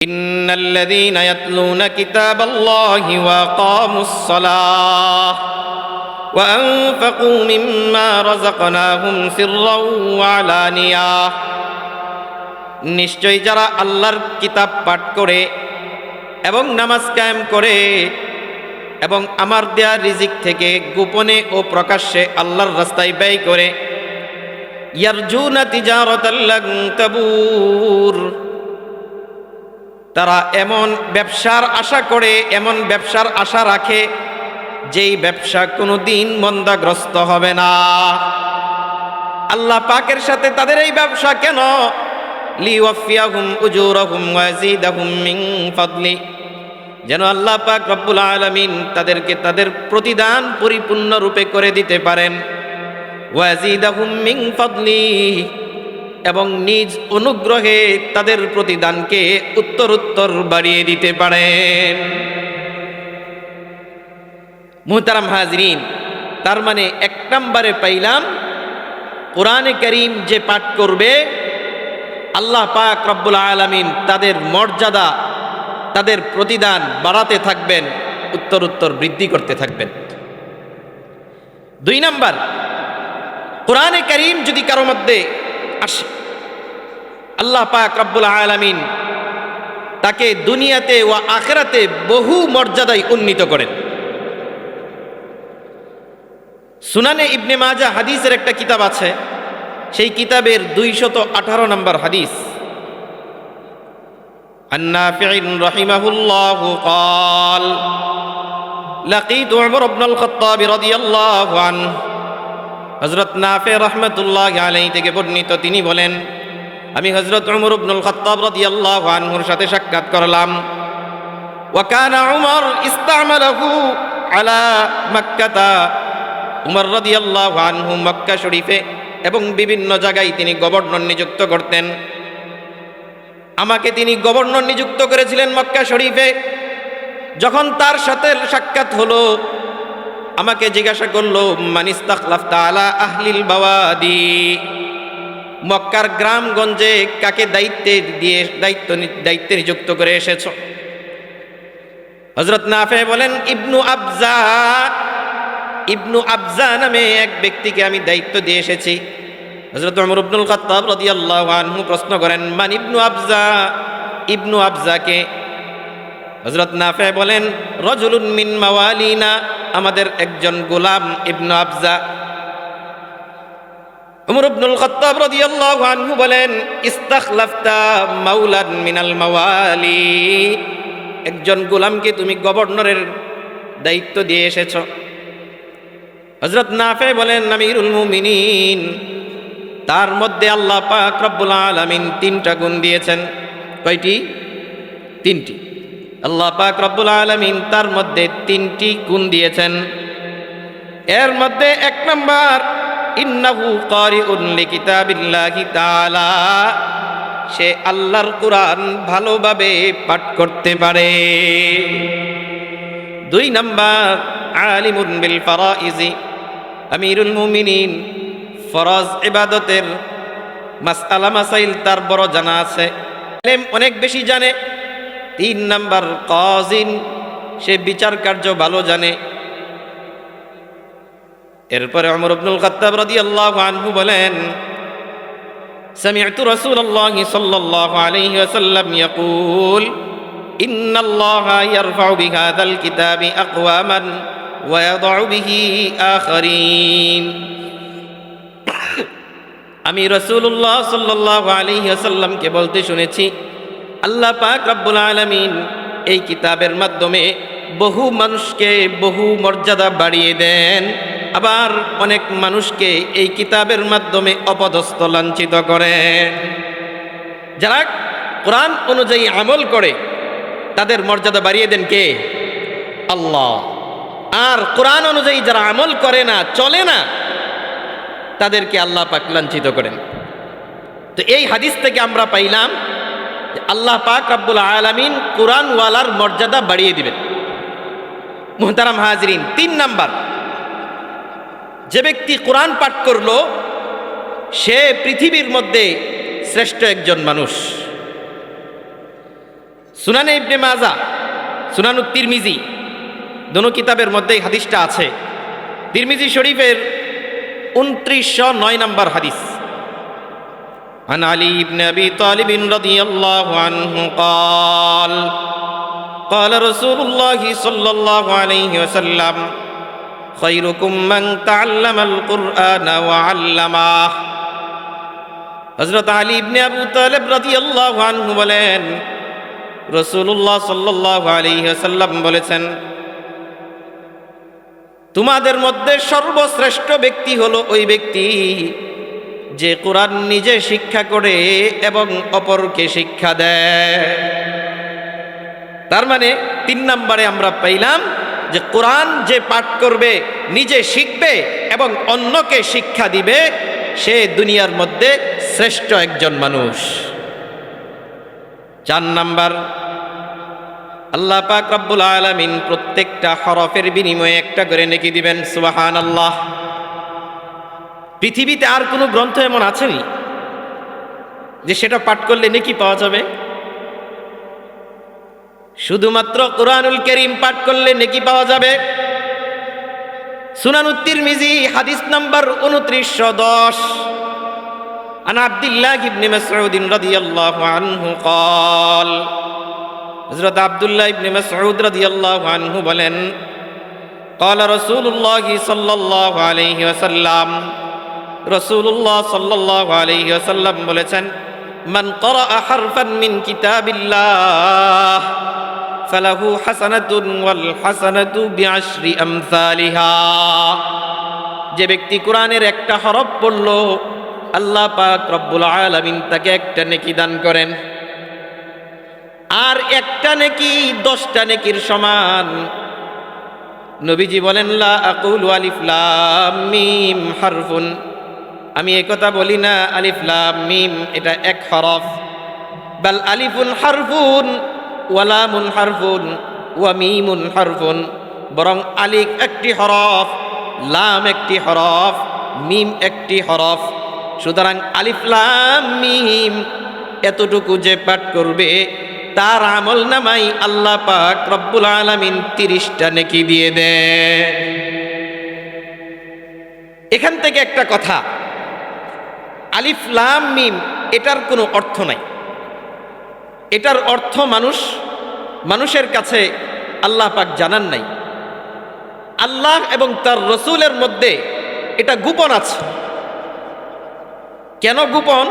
ইন্নাল্লাযীনা ইয়াতলুনা কিতাবাল্লাহি ওয়া আকামুস-সালাহ ওয়া আনফাকু মিম্মা রাযাকনাহুম সিররাও ওয়া আলানিয়াহ। নিশ্চয় যারা আল্লাহর কিতাব পাঠ করে এবং নামাজ কায়েম করে এবং আমার দেয়া রিজিক থেকে গোপনে ও প্রকাশ্যে আল্লাহর রাস্তায় ব্যয় করে, ইয়ারজুনা তিজারাতাল লান তাবুর, তারা এমন ব্যবসার আশা করে, এমন ব্যবসার আশা রাখে যেই ব্যবসা কোনোদিন মন্দাগ্রস্ত হবে না। আল্লাহ পাকের সাথে তাদের এই ব্যবসা কেন? লিওয়াফিয়াহুম উজুরাহুম ওয়া ইয়াজিদাহুম মিন ফাদলি, যেন আল্লাহ পাক রব্বুল আলামিন তাদেরকে তাদের প্রতিদান পরিপূর্ণ রূপে করে দিতে পারেন। ওয়া ইয়াজিদাহুম মিন ফাদলি, এবং নিজ অনুগ্রহে তাদের প্রতিদানকে উত্তরোত্তর বাড়িয়ে দিতে পারেন। মুহতারাম হাজরিন, তার মানে এক নম্বরে পাইলাম কোরআনে কারীম যে পাঠ করবে আল্লাহ পাক রব্বুল আলামিন তাদের মর্যাদা, তাদের প্রতিদান বাড়াতে থাকবেন, উত্তরোত্তর বৃদ্ধি করতে থাকবেন। দুই নাম্বার, কোরআনে কারীম যদি কারো মধ্যে আসে, আল্লাহ পাক রব্বুল আলামিন তাকে দুনিয়াতে ও আখিরাতে বহু মর্যাদায় উন্নীত করেন। সুনানে ইবনে মাজাহ হাদিসের একটা কিতাব আছে, সেই কিতাবের 218 নম্বর হাদিস। আন নাফি'in রাহিমাহুল্লাহু قال لقيت عمر بن الخطاب رضي الله عنه। হযরত নাফি রাহমাতুল্লাহি আলাইহি থেকে বর্ণিত, তিনি বলেন, আমি হযরত উমর ইবনুল খাত্তাব রাদিয়াল্লাহু আনহুর সাথে সাক্ষাৎ করলাম। ওয়া কানা উমর ইস্তামালাহু আলা মক্কাতা, উমর রাদিয়াল্লাহু আনহু মক্কা শরীফে এবং বিভিন্ন জায়গায় তিনি গভর্নর নিযুক্ত করতেন। আমাকে তিনি গভর্নর নিযুক্ত করেছিলেন মক্কা শরীফে। যখন তার সাথে সাক্ষাৎ হলো, আমাকে জিজ্ঞাসা করলো, মান ইস্তাখলাফতা আলা আহলিল বাওয়াদি, মক্কার গ্রামগঞ্জে কাকে দায়িত্বে নিযুক্ত করে এসেছ? হযরত নাফি বলেন, ইবনু আবজা নামে এক ব্যক্তিকে আমি দায়িত্ব দিয়ে এসেছি। হযরত উমর ইবনুল খাত্তাব রাদিয়াল্লাহু আনহু প্রশ্ন করেন, মান ইবনু আবজা, ইবনু আবজাকে? হযরত নাফি বলেন, রাজুলুন মিন মাওয়ালিনা, আমাদের একজন গোলাম ইবনু আবজা। উমর ইবনুল খাত্তাব রাদিয়াল্লাহু আনহু বলেন, ইস্তাখলাফতা মাওলান মিনাল মাওয়ালি, একজন গোলামকে তুমি গভর্নরের দায়িত্ব দিয়ে এসেছো। হযরত নাফি বলেন, আমিরুল মুমিনিন, তার মধ্যে আল্লাহ পাক রব্বুল আলামিন 3টা গুণ দিয়েছেন। কয়টি? 3টি। আল্লাহ পাক রব্বুল আলামিন তার মধ্যে 3টি গুণ দিয়েছেন। এর মধ্যে 1 নাম্বার, ইন্নাহু কারিউন লিকিতাবিল্লাহি তাআলা, সে আল্লাহর কোরআন ভালোভাবে পাঠ করতে পারে। 2 নাম্বার, আলিমুন বিল ফারাইজি, আমিরুল মুমিনিন ফরজ ইবাদতের মাসআলা মাসাইল তার বড় জানা আছে, অনেক বেশি জানে। 3 নাম্বার, কাজিন, সে বিচার কার্য ভালো জানে। এরপরে উমর ইবনুল খাত্তাব রাদিয়াল্লাহু আনহু বলেন, সামি'তু রাসূলুল্লাহি সাল্লাল্লাহু আলাইহি ওয়াসাল্লাম ইয়াকুল, ইন্নাল্লাহা ইয়ারফা'ু বিহাযাল কিতাবি আকওয়ামান ওয়া ইয়াদ'উ বিহি আখারিন। আমি রাসূলুল্লাহ সাল্লাল্লাহু আলাইহি ওয়াসাল্লামকে বলতে শুনেছি, আল্লাহ পাক রব্বুল আলামিন এই কিতাবের মাধ্যমে বহু মানুষকে বহু মর্যাদা বাড়িয়ে দেন, আবার অনেক মানুষকে এই কিতাবের মাধ্যমে অপদস্থ লাঞ্ছিত করেন। যারা কোরআন অনুযায়ী আমল করে তাদের মর্যাদা বাড়িয়ে দেন কে? আল্লাহ। আর কোরআন অনুযায়ী যারা আমল করে না, চলে না, তাদেরকে আল্লাহ পাক লাঞ্ছিত করেন। তো এই হাদিস থেকে আমরা পাইলাম যে আল্লাহ পাক রব্বুল আলামিন কোরআনওয়ালার মর্যাদা বাড়িয়ে দিবেন। মুহতারাম হাজরিন, 3 নাম্বার, যে ব্যক্তি কোরআন পাঠ করলো সে পৃথিবীর মধ্যে শ্রেষ্ঠ একজন মানুষ। সুনানে ইবনে মাজা, সুনানুত তিরমিজি, দোনো কিতাবের মধ্যে এই হাদিসটা আছে। তিরমিজি শরীফের 2909 নম্বর হাদিস। عن علي بن أبي طالب رضي الله عنه قال قال رسول الله صلى الله عليه وسلم خيركم من تعلم القرآن وعلمه। হযরত আলী ইবনে আবু তালেব রাদিয়াল্লাহু আনহু বলেন, রাসূলুল্লাহ সাল্লাল্লাহু আলাইহি ওয়াসাল্লাম বলেছেন, তোমাদের মধ্যে সর্বশ্রেষ্ঠ ব্যক্তি হলো ওই ব্যক্তি যে কোরআন নিজে শিক্ষা করে এবং অপরকে শিক্ষা দেয়। তার মানে 3 নম্বরে আমরা পাইলাম যে কোরআন যে পাঠ করবে, নিজে শিখবে এবং অন্যকে শিক্ষা দিবে, সে দুনিয়ার মধ্যে শ্রেষ্ঠ একজন মানুষ। 4 নাম্বার, আল্লাহ পাক রব্বুল আলামিন প্রত্যেকটা হরফের বিনিময়ে একটা করে নেকি দিবেন। সুবহানাল্লাহ। পৃথিবীতে আর কোনো গ্রন্থ এমন আছেনি যে সেটা পাঠ করলে নেকি পাওয়া যাবে? শুধুমাত্র কুরআনুল কারীম পাঠ করলে নেকি পাওয়া যাবে। সুনানুত তিরমিজি হাদিস নাম্বার 2910, আন আব্দুল্লাহ ইবনে মাসউদ রাদিয়াল্লাহু আনহু قال, হযরত আব্দুল্লাহ ইবনে মাসউদ রাদিয়াল্লাহু আনহু বলেন, قال رسول الله صلى الله عليه وسلم, রাসূলুল্লাহ সাল্লাল্লাহু আলাইহি ওয়াসাল্লাম বলেছেন, মান ক্বারাআ হারফান মিন কিতাবিল্লাহ ফালাহু হাসানাতুন ওয়াল হাসানাতু বিআশরি আমসালিহা। যে ব্যক্তি কোরআনের একটা হরফ পড়ল, আল্লাহ পাক রব্বুল আলামিন তাকে একটা নেকি দান করেন, আর একটা নেকি 10টা নেকির সমান। নবীজি বলেন, লা আকুলু আলিফ লাম মিম হারফুন, আমি একথা বলি না আলিফ লাম মিম এটা এক হরফ, বাল আলিফুন হারফুন ওয়া লামুন হারফুন ওয়া মিমুন হারফুন, বরং আলিফ একটি হরফ, লাম একটি হরফ, মিম একটি হরফ। সুতরাং আলিফ লাম মিম এতটুকু যে পাঠ করবে, তার আমল নামাই আল্লাহ পাক রব্বুল আলামিন 30টা নেকি দিয়ে দেন। এখান থেকে একটা কথা, আলিফ লাম মিম এটার কোনো অর্থ নাই। এটার অর্থ মানুষের কাছে আল্লাহ পাক জানান নাই। আল্লাহ এবং তার রসুলের মধ্যে এটা গোপন আছে। কেন গোপন?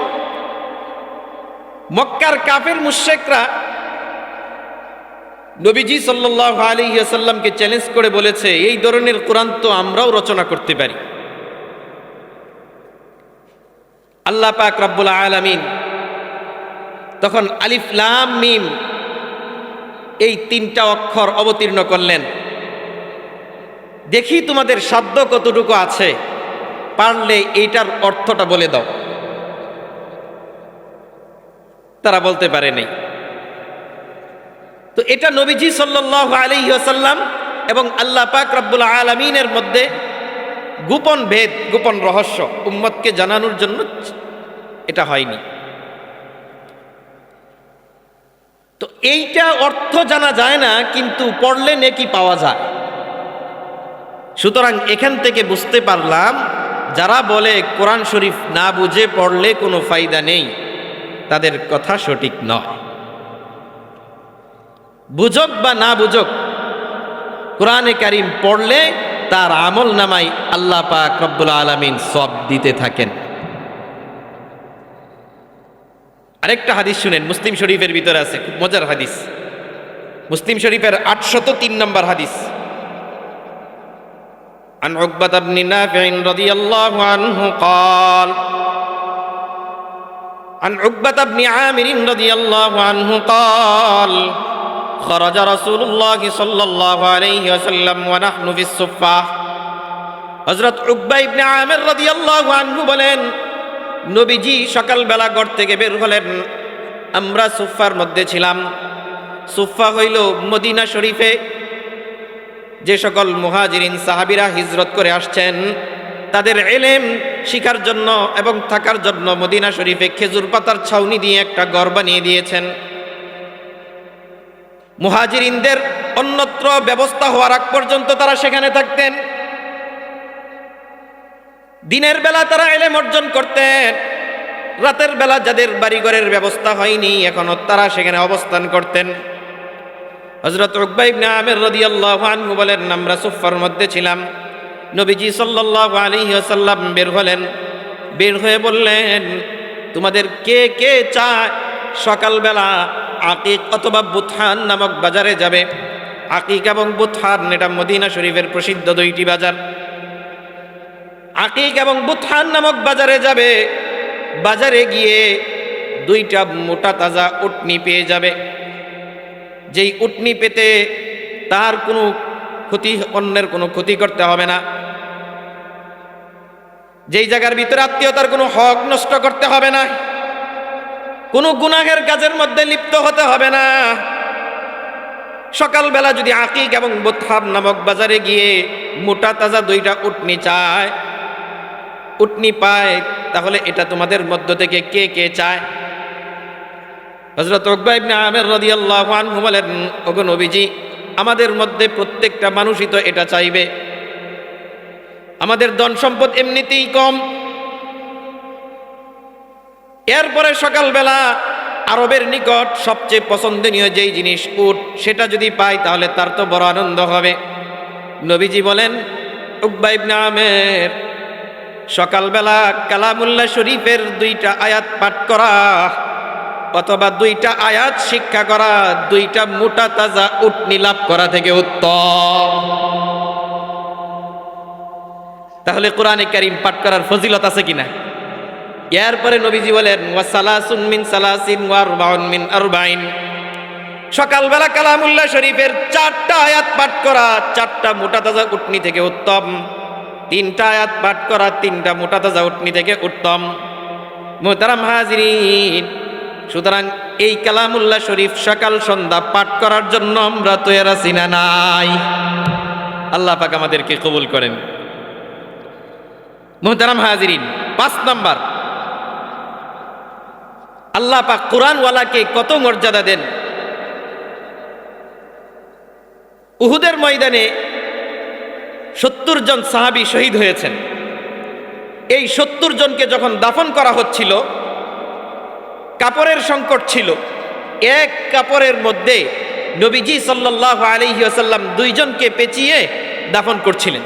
মক্কার কাফের মুশরিকরা নবীজি সাল্লাল্লাহু আলাইহি ওয়াসাল্লামকে চ্যালেঞ্জ করে বলেছে, এই ধরনের কোরআন তো আমরাও রচনা করতে পারি। আল্লাহ পাক রব্বুল আলামিন তখন আলিফ লাম মিম এই 3টা অক্ষর অবতীর্ণ করলেন। দেখি তোমাদের সাধ্য কতটুকু আছে, পারলে এইটার অর্থটা বলে দাও। তারা বলতে পারে নাই। তো এটা নবীজি সাল্লাল্লাহু আলাইহি ওয়াসাল্লাম এবং আল্লাহ পাক রব্বুল আলামিনের মধ্যে গোপন ভেদ, গোপন রহস্য উম্মতকে জানানোর জন্য এটা হয়নি। তো এইটা অর্থ জানা যায় না, কিন্তু পড়লে নেকি পাওয়া যায়। সুতরাং এখান থেকে বুঝতে পারলাম, যারা বলে কোরআন শরীফ না বুঝে পড়লে কোনো ফায়দা নেই, তাদের কথা সঠিক নয়। বুঝক বা না বুঝক, কোরআনে কারীম পড়লে তার আমল নামাই আল্লাহ পাক রব্বুল আলামিন সওয়াব দিতে থাকেন। আরেকটা হাদিস শুনেন, মুসলিম শরীফের ভিতরে আছে, খুব মজার হাদিস। মুসলিম শরীফের 803 নম্বর হাদিস। عن عقبة بن نافع رضي الله عنه قال عن عقبة بن عامر رضي الله عنه قال خرج رسول الله صلى الله عليه وسلم ونحن في الصفة। হযরত উকবা ইবনে আমির রাদিয়াল্লাহু আনহু বলেন, নবীজি সকালবেলা ঘর থেকে বের হলেন, আমরা সুফার মধ্যে ছিলাম। সুফা হইল মদিনা শরীফে যে সকল মুহাজিরিন সাহাবীরা হিজরত করে আসছেন, তাদের ইলম শিখার জন্য এবং থাকার জন্য মদিনা শরীফে খেজুর পাতার ছাউনি দিয়ে একটা ঘর বানিয়ে দিয়েছেন। মুহাজিরিনদের অন্যত্র ব্যবস্থা হওয়ার আগ পর্যন্ত তারা সেখানে থাকতেন। দিনের বেলা তারা ইলম অর্জন করতেন, রাতের বেলা যাদের বাড়িঘরের ব্যবস্থা হয়নি এখনো তারা সেখানে অবস্থান করতেন। হযরত উকবা ইবনে আমির রাদিয়াল্লাহু আনহু বলেন, আমরা সুফফার মধ্যে ছিলাম, নবীজি সাল্লাল্লাহু আলাইহি ওয়াসাল্লাম বের হলেন, বের হয়ে বললেন, তোমাদের কে কে চায় সকালবেলা আকিক অথবা বুতহান নামক বাজারে যাবে? আকিক এবং বুতহান এটা মদিনা শরীফের প্রসিদ্ধ দুইটি বাজার। আকিক এবং বুতহান নামক বাজারে যাবে, বাজারে গিয়ে দুইটা মোটা তাজা উটনি পেয়ে যাবে। যেই উটনি পেতে তার কোনো ক্ষতি, অন্যের কোনো ক্ষতি করতে হবে না, যেই জায়গার ভিতরে আত্মীয়তার কোনো হক নষ্ট করতে হবে না, কোনো গুনাহের কাজের মধ্যে লিপ্ত হতে হবে না। সকালবেলা যদি আকিক এবং বুতহান নামক বাজারে গিয়ে মোটা তাজা দুইটা উটনি চায়, উটনি পায়, তাহলে এটা তোমাদের মধ্য থেকে কে কে চায়? হযরত উকবা ইবনে আমির রাদিয়াল্লাহু আনহু বলেন, ওগো নবীজি, আমাদের মধ্যে প্রত্যেকটা মানুষই তো এটা চাইবে, আমাদের ধন সম্পদ এমনিতেই কম। এরপরে সকালবেলা আরবের নিকট সবচেয়ে পছন্দনীয় যেই জিনিস উট, সেটা যদি পাই তাহলে তার তো বড় আনন্দ হবে। নবীজি বলেন, উকবা ইবনে আমির, সকালবেলা কালামুল্লাহ শরীফের দুইটা আয়াত পাঠ করা অথবা দুইটা আয়াত শিক্ষা করা দুইটা মোটা তাজা উটনি লাভ করা থেকে উত্তম। তাহলে কোরআনে কারীম পাঠ করার ফজিলত আছে কিনা? এরপরে নবীজি বলেন, ওয়া সালাসুন মিন সালাসিন ওয়া আরবাউন মিন আরবাইন, সকালবেলা কালামুল্লাহ শরীফের 4টা আয়াত পাঠ করা 4টা মোটা তাজা উটনি থেকে উত্তম, 3টা আয়াত পাঠ করা 3টা মোটা তাজা উটনি থেকে উত্তম। মুহতারাম হাজিরিন, সুতরাং এই কালামুল্লাহ শরীফ সকাল সন্ধ্যা পাঠ করার জন্য আমরা তৈরি আছি না নাই? আল্লাহ পাক আমাদেরকে কবুল করেন। মুহতারাম হাজিরিন, 5 নাম্বার, আল্লাহ পাক কোরআনওয়ালাকে কত মর্যাদা দেন। উহুদের ময়দানে 70 জন সাহাবী শহীদ হয়েছেন। এই 70 জনকে যখন দাফন করা হচ্ছিল, কাপড়ের সংকট ছিল। এক কাপড়ের মধ্যে নবীজি সাল্লাল্লাহু আলাইহি ওয়াসাল্লাম 2 জনকে পেঁচিয়ে দাফন করছিলেন।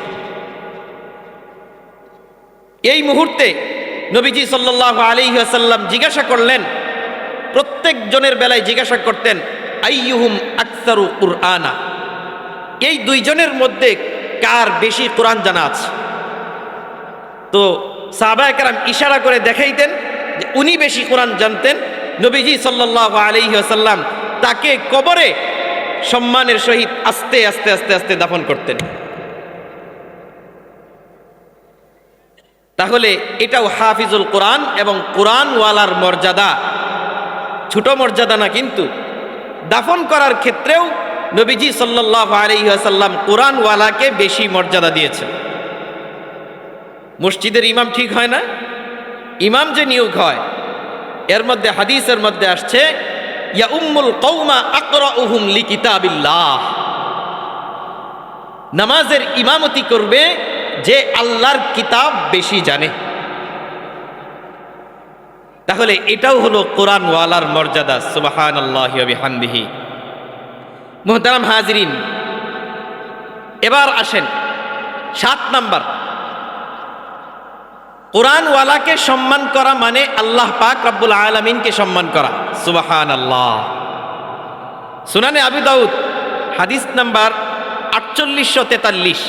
এই মুহূর্তে নবীজি সাল্লাল্লাহু আলাইহি ওয়াসাল্লাম জিজ্ঞাসা করলেন, প্রত্যেক জনের বেলায় জিজ্ঞাসা করতেন, আইয়ুহুম আকসারু কুরআনা, এই 2 জনের মধ্যে কার বেশি কোরআন জানা আছে? তো সাহাবায়ে কেরাম ইশারা করে দেখাইতেন যে উনি বেশি কোরআন জানতেন। নবীজি সাল্লাল্লাহু আলাইহি ওয়াসাল্লাম তাকে কবরে সম্মানের সহিত আস্তে আস্তে আস্তে আস্তে দাফন করতেন। তাহলে এটাও হাফিজুল কোরআন এবং কোরআনওয়ালার মর্যাদা, ছোট মর্যাদা না। কিন্তু দাফন করার ক্ষেত্রেও নবীজি সাল্লাল্লাহু আলাইহি ওয়াসাল্লাম কোরআনওয়ালাকে বেশি মর্যাদা দিয়েছেন। মসজিদের ইমাম ঠিক হয় না, ইমাম যে নিয়োগ হয়, এর মধ্যে হাদিসের মধ্যে আসছে, ইয়া উম্মুল কওমা আকরাউহুম লিকিতাবিল্লাহ, নামাজের ইমামতি করবে যে আল্লাহর কিতাব বেশি জানে। তাহলে এটাও হলো কোরআনওয়ালার মর্যাদা। সুবহানাল্লাহি ওয়া বিহামদিহি। মুহতারাম হাজিরিন, এবার আসেন 7 নাম্বার, কোরআনওয়ালাকে সম্মান করা মানে আল্লাহ পাক রব্বুল আলামিনকে সম্মান করা। সুবহানাল্লাহ। সুনানে আবু দাউদ হাদিস নাম্বার 4843,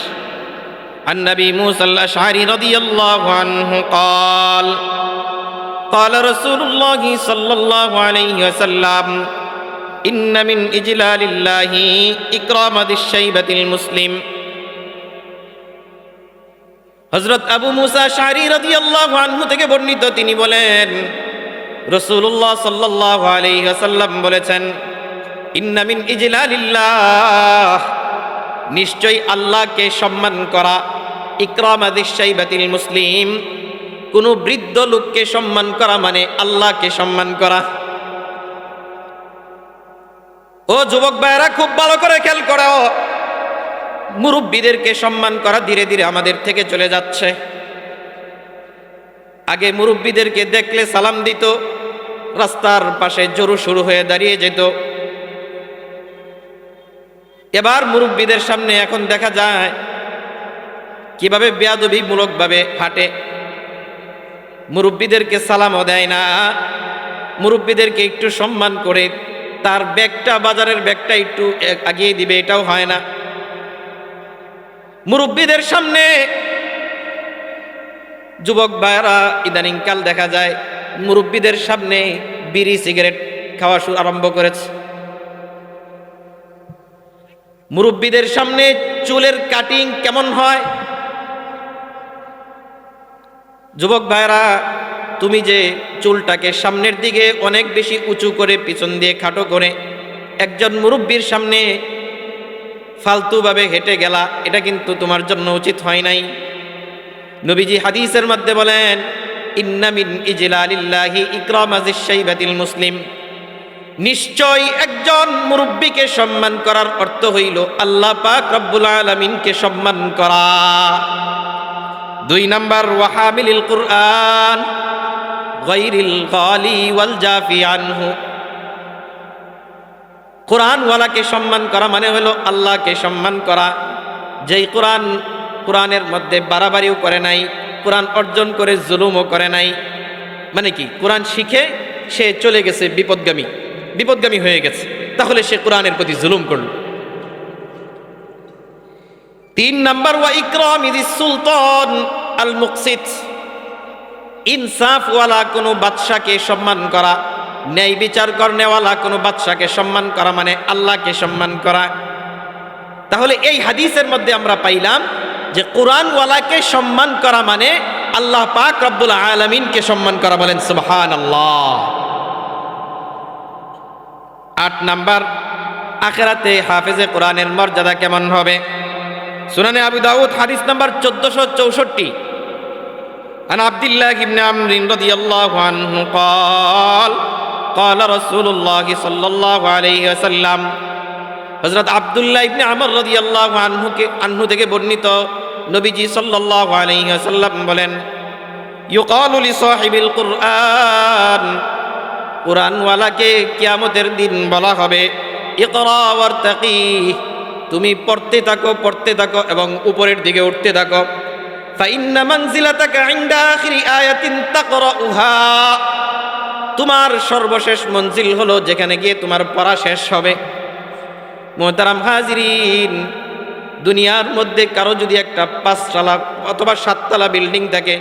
عن نبي موسى الأشعري رضي الله عنه قال قال رسول الله صلى الله عليه وسلم إن من إجلال الله إكرام ذي الشيبة المسلم। হযরত আবু মুসা আশআরী রাদিয়াল্লাহু আনহু থেকে বর্ণিত, তিনি বলেন, রাসূলুল্লাহ সাল্লাল্লাহু আলাইহি ওয়াসাল্লাম বলেছেন, ইন্না মিন ইজলালিল্লাহ, নিশ্চয় আল্লাহকে সম্মান করা, ইকরামাদিশ শাইবাতিল মুসলিম, কোন বৃদ্ধ লোককে সম্মান করা মানে আল্লাহকে সম্মান করা। ও যুবক ভাইয়েরা, খুব ভালো করে খেয়াল করো, মুরব্বীদেরকে সম্মান করা ধীরে ধীরে আমাদের থেকে চলে যাচ্ছে। আগে মুরব্বীদেরকে দেখলে সালাম দিত, রাস্তার পাশে জোরু শুরু হয়ে দাঁড়িয়ে যেত। এবার মুরব্বীদের সামনে এখন দেখা যায় কিভাবে বেয়াদবিমূলকভাবে হাঁটে। মুরব্বীদেরকে সালামও দেয় না, মুরব্বীদেরকে একটু সম্মান করে তার ব্যাগটা, বাজারের ব্যাগটা একটু আগিয়ে দিবে, এটাও হয় না। মুরব্বীদের সামনে যুবক ভাইয়েরা ইদানিংকাল দেখা যায় মুরব্বীদের সামনে বিড়ি সিগারেট খাওয়া আরম্ভ করেছে। মুরব্বীদের সামনে চুলের কাটিং কেমন হয়? যুবক ভাইরা, তুমি যে চুলটাকে সামনের দিকে অনেক বেশি উঁচু করে পিছন দিয়ে খাটো করে একজন মুরব্বীর সামনে ফালতুভাবে হেঁটে গেলা, এটা কিন্তু তোমার জন্য উচিত হয় নাই। নবীজি হাদিসের মধ্যে বলেন, ইন্না মিন ইজলালিল্লাহি ইকরামাজিশ শাইবাতিল মুসলিম, নিশ্চয় একজন মুরব্বীকে সম্মান করার অর্থ হইল আল্লাহ পাক রব্বুল আলামিনকে সম্মান করা। 2 নাম্বার, ওয়াহামিলিল কুরআন গায়রিল গালি ওয়াল জাফি আনহু, কোরআনওয়ালাকে সম্মান করা মানে হলো আল্লাহকে সম্মান করা, যেই কোরআনের মধ্যে বাড়াবাড়িও করে নাই, কোরআন অর্জন করে জুলুমও করে নাই। মানে কি? কোরআন শিখে সে চলে গেছে বিপদগামী হয়ে গেছে, তাহলে সে কোরআনের প্রতি জুলুম করল। 3 নাম্বার, ওয়া ইকরামিদিস সুলতান আল মুকসিত, ইনসাফওয়ালা কোনো বাদশাকে সম্মান করা, ন্যায় বিচার করনেওয়ালা কোনো বাদশাকে সম্মান করা মানে আল্লাহকে সম্মান করা। তাহলে এই হাদিসের মধ্যে আমরা পাইলাম যে কোরআনওয়ালাকে সম্মান করা মানে আল্লাহ পাক রব্বুল আলামিনকে সম্মান করা। বলেন সুবহানাল্লাহ। 8 নাম্বার, আখিরাতে হাফেজে কোরআনের মর্যাদা কেমন হবে? সুনানে আবু দাউদ হাদিস নাম্বার 1464, আন আব্দুল্লাহ ইবনে আমর রাদিয়াল্লাহু আনহু قال قال رسول الله صلى الله عليه وسلم, হযরত আব্দুল্লাহ ইবনে আমর রাদিয়াল্লাহু আনহু থেকে বর্ণিত, নবীজি সাল্লাল্লাহু আলাইহি ওয়াসাল্লাম বলেন, ইউকালু লি সাহিবিল কুরআন, কোরআনওয়ালাকে কিয়ামতের দিন বলা হবে, ইকরা ওয়ারতাকি, তুমি পড়তে থাকো এবং উপরের দিকে উঠতে থাকো। ফাইন্না মানজিলাতাকা ইনদা আখিরি আয়াতিন তাকরাউহা, তোমার সর্বশেষ মঞ্জিল হলো যেখানে গিয়ে তোমার পড়া শেষ হবে। মুহতারাম হাজিরিন, দুনিয়ার মধ্যে কারো যদি একটা 5 তলা অথবা 7 তলা বিল্ডিং থাকে,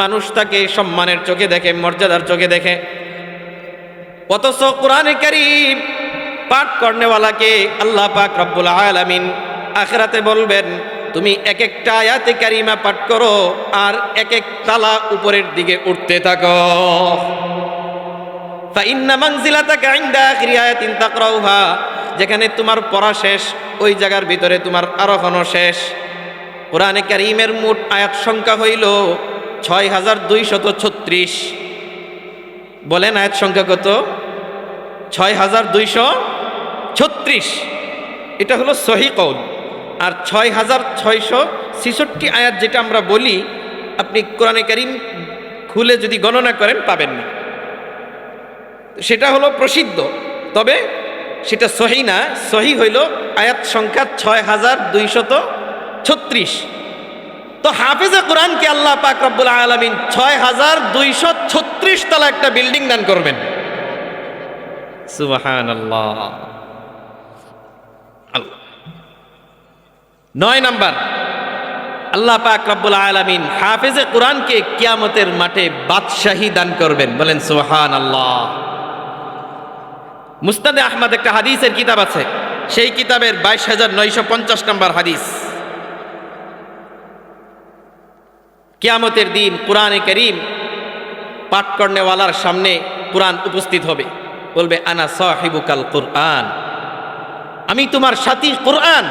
মানুষ তাকে সম্মানের চোখে দেখে, মর্যাদার চোখে দেখে, অথচ কোরআনে কারীম পাঠ করনেওয়ালাকে আল্লাহ পাক রব্বুল আলামিন আখিরাতে বলবেন, তুমি এক একটা আয়াতে কারিমা পাঠ করো আর এক এক তালা উপরের দিকে উঠতে থাকো। ফাইন্না মানজিলাতাকা ইনদা আখিরি আয়াতিন তাকরাউহা, যেখানে তোমার পড়া শেষ ওই জায়গার ভিতরে তোমার আরোহণ শেষ। কোরআনে কারীমের মোট আয়াত সংখ্যা হইল 6236। বলেন আয়াত সংখ্যা কত? 6236। এটা হলো সহিহ কওল। আর 6666 আয়াত যেটা আমরা বলি, আপনি কোরআনে কারীম খুলে যদি গণনা করেন পাবেন না। সেটা হলো প্রসিদ্ধ, তবে সেটা সহি না। সহি হইল আয়াত সংখ্যা 6236। তো হাফেজে কোরআনকে আল্লাহ পাক রব্বুল আলামিন 6236 তলা একটা বিল্ডিং দান করবেন। সুবহানাল্লাহ। 9 নাম্বার, আল্লাহ পাক রব্বুল আলামিন হাফেজে কোরআনকে কিয়ামতের মাঠে বাদশাহী দান করবেন। বলেন সুবহানাল্লাহ। মুসনাদে আহমদ একটা হাদিসের কিতাব আছে, সেই কিতাবের 22950 নম্বর হাদিস। কিয়ামতের দিন কোরআনে কারীম পাঠ করনেওয়ালার সামনে কোরআন উপস্থিত হবে, বলবে আনা সাহিবুকাল কুরআন, আমি তোমার সাথী কোরআন,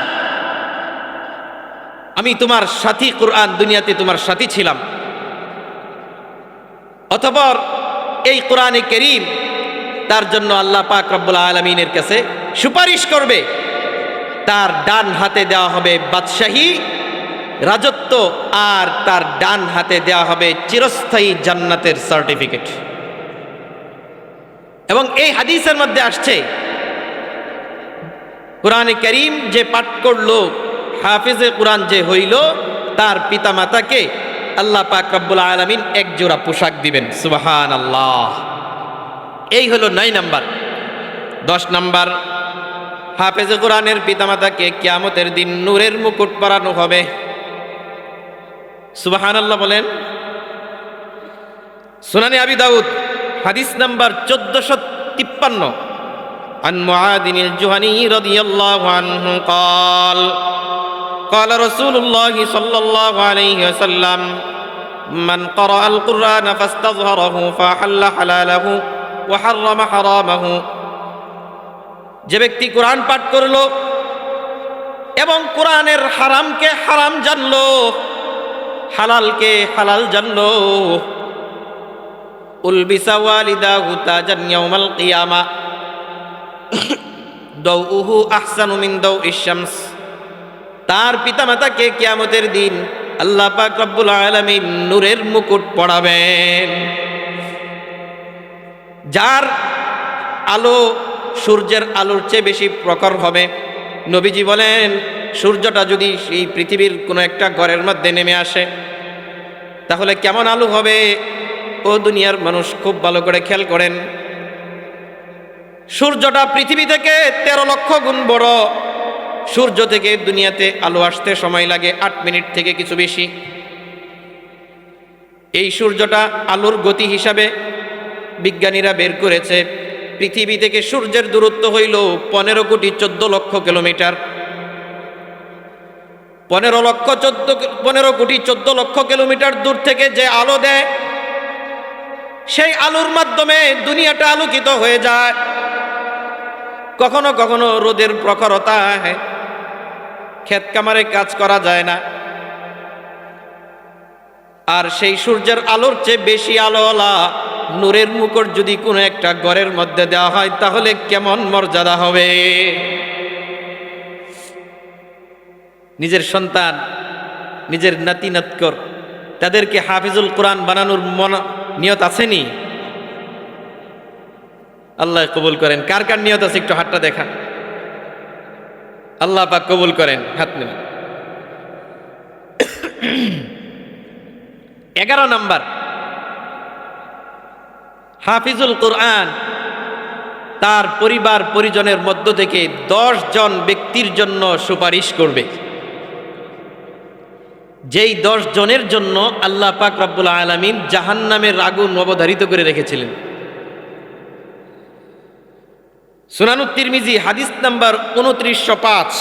আমি তোমার সাথী কোরআন, দুনিয়াতে তোমার সাথী ছিলাম। অতঃপর এই কোরআনে কারীম তার জন্য আল্লাহ পাক রব্বুল আলামিনের কাছে সুপারিশ করবে। তার ডান হাতে দেওয়া হবে বাদশাহী রাজত্ব, আর তার ডান হাতে দেওয়া হবে চিরস্থায়ী জান্নাতের সার্টিফিকেট। এবং এই হাদিসের মধ্যে আসছে, কোরআনে কারীম যে পাঠ করলো, হাফেজে কোরআন যে হইল, তার পিতামাতাকে আল্লাহ পাক রব্বুল আলামিন এক জোড়া পোশাক দিবেন। সুবহানাল্লাহ। এই হলো 9 নাম্বার। 10 নাম্বার, হাফেজে কোরআনের পিতামাতাকে কিয়ামতের দিন নূরের মুকুট পরানো হবে। সুবহানাল্লাহ বলেন। সুনানে আবি দাউদ হাদিস নাম্বার 1453, عن معاذ الجهني رضي الله عنه قال قال رسول الله صلى الله عليه وسلم من قرأ القرآن فاستظهره فأحل حلاله وحرم حرامه। যে ব্যক্তি কোরআন পাঠ করলো এবং কোরআনের হারামকে হারাম জানলো, হালালকে হালাল জানলো, উলবিসা ওয়ালিদাহু তাজান ইয়াউমাল কিয়ামা দাউহু আহসানু মিন দাউইশ শামস। তার পিতামাতাকে কিয়ামতের দিন আল্লাহ পাক রব্বুল আলামিন নূরের মুকুট পরাবেন। যার আলো সূর্যের আলোর চেয়ে বেশি প্রখর হবে। নবীজি বলেন, সূর্যটা যদি এই পৃথিবীর কোনো একটা ঘরের মধ্যে নেমে আসে, তাহলে কেমন আলো হবে? ও দুনিয়ার মানুষ খুব ভালো করে খেয়াল করেন, সূর্যটা পৃথিবী থেকে 13 লক্ষ গুণ বড়। সূর্য থেকে দুনিয়াতে আলো আসতে সময় লাগে 8 মিনিট থেকে কিছু বেশি। এই সূর্যটা আলোর গতি হিসাবে বিজ্ঞানীরা বের করেছে, পৃথিবী থেকে সূর্যের দূরত্ব হইল 15 কোটি 14 লক্ষ কিলোমিটার। 15 কোটি 14 লক্ষ কিলোমিটার দূর থেকে যে আলো দেয়, সেই আলোর মাধ্যমে দুনিয়াটা আলোকিত হয়ে যায়। কখনো কখনো রোদের প্রখরতায় ক্ষেত কামারে কাজ করা যায় না, আর সেই সূর্যের আলোর চেয়ে বেশি আলোওয়ালা নূরের মুকুট যদি কোনো একটা ঘরের মধ্যে দেওয়া হয়, তাহলে কেমন মর্যাদা হবে? নিজের সন্তান, নিজের নাতি নাতকর, তাদেরকে হাফিজুল কোরআন বানানোর নিয়ত আসেনি? আল্লাহ কবুল করেন। কার কার নিয়ত আছে একটু হাতটা দেখা। আল্লাহ পাক কবুল করেন, হাত নেন। 11 নাম্বার, হাফিজুল কোরআন তার পরিবার পরিজনের মধ্য থেকে 10 জন ব্যক্তির জন্য সুপারিশ করবে। যেই 10 জনের জন্য আল্লাহ পাক রব্বুল আলামিন জাহান্নামের আগুন অবধারিত করে রেখেছিলেন। সুনানুত তিরমিজি হাদিস নাম্বার 2905,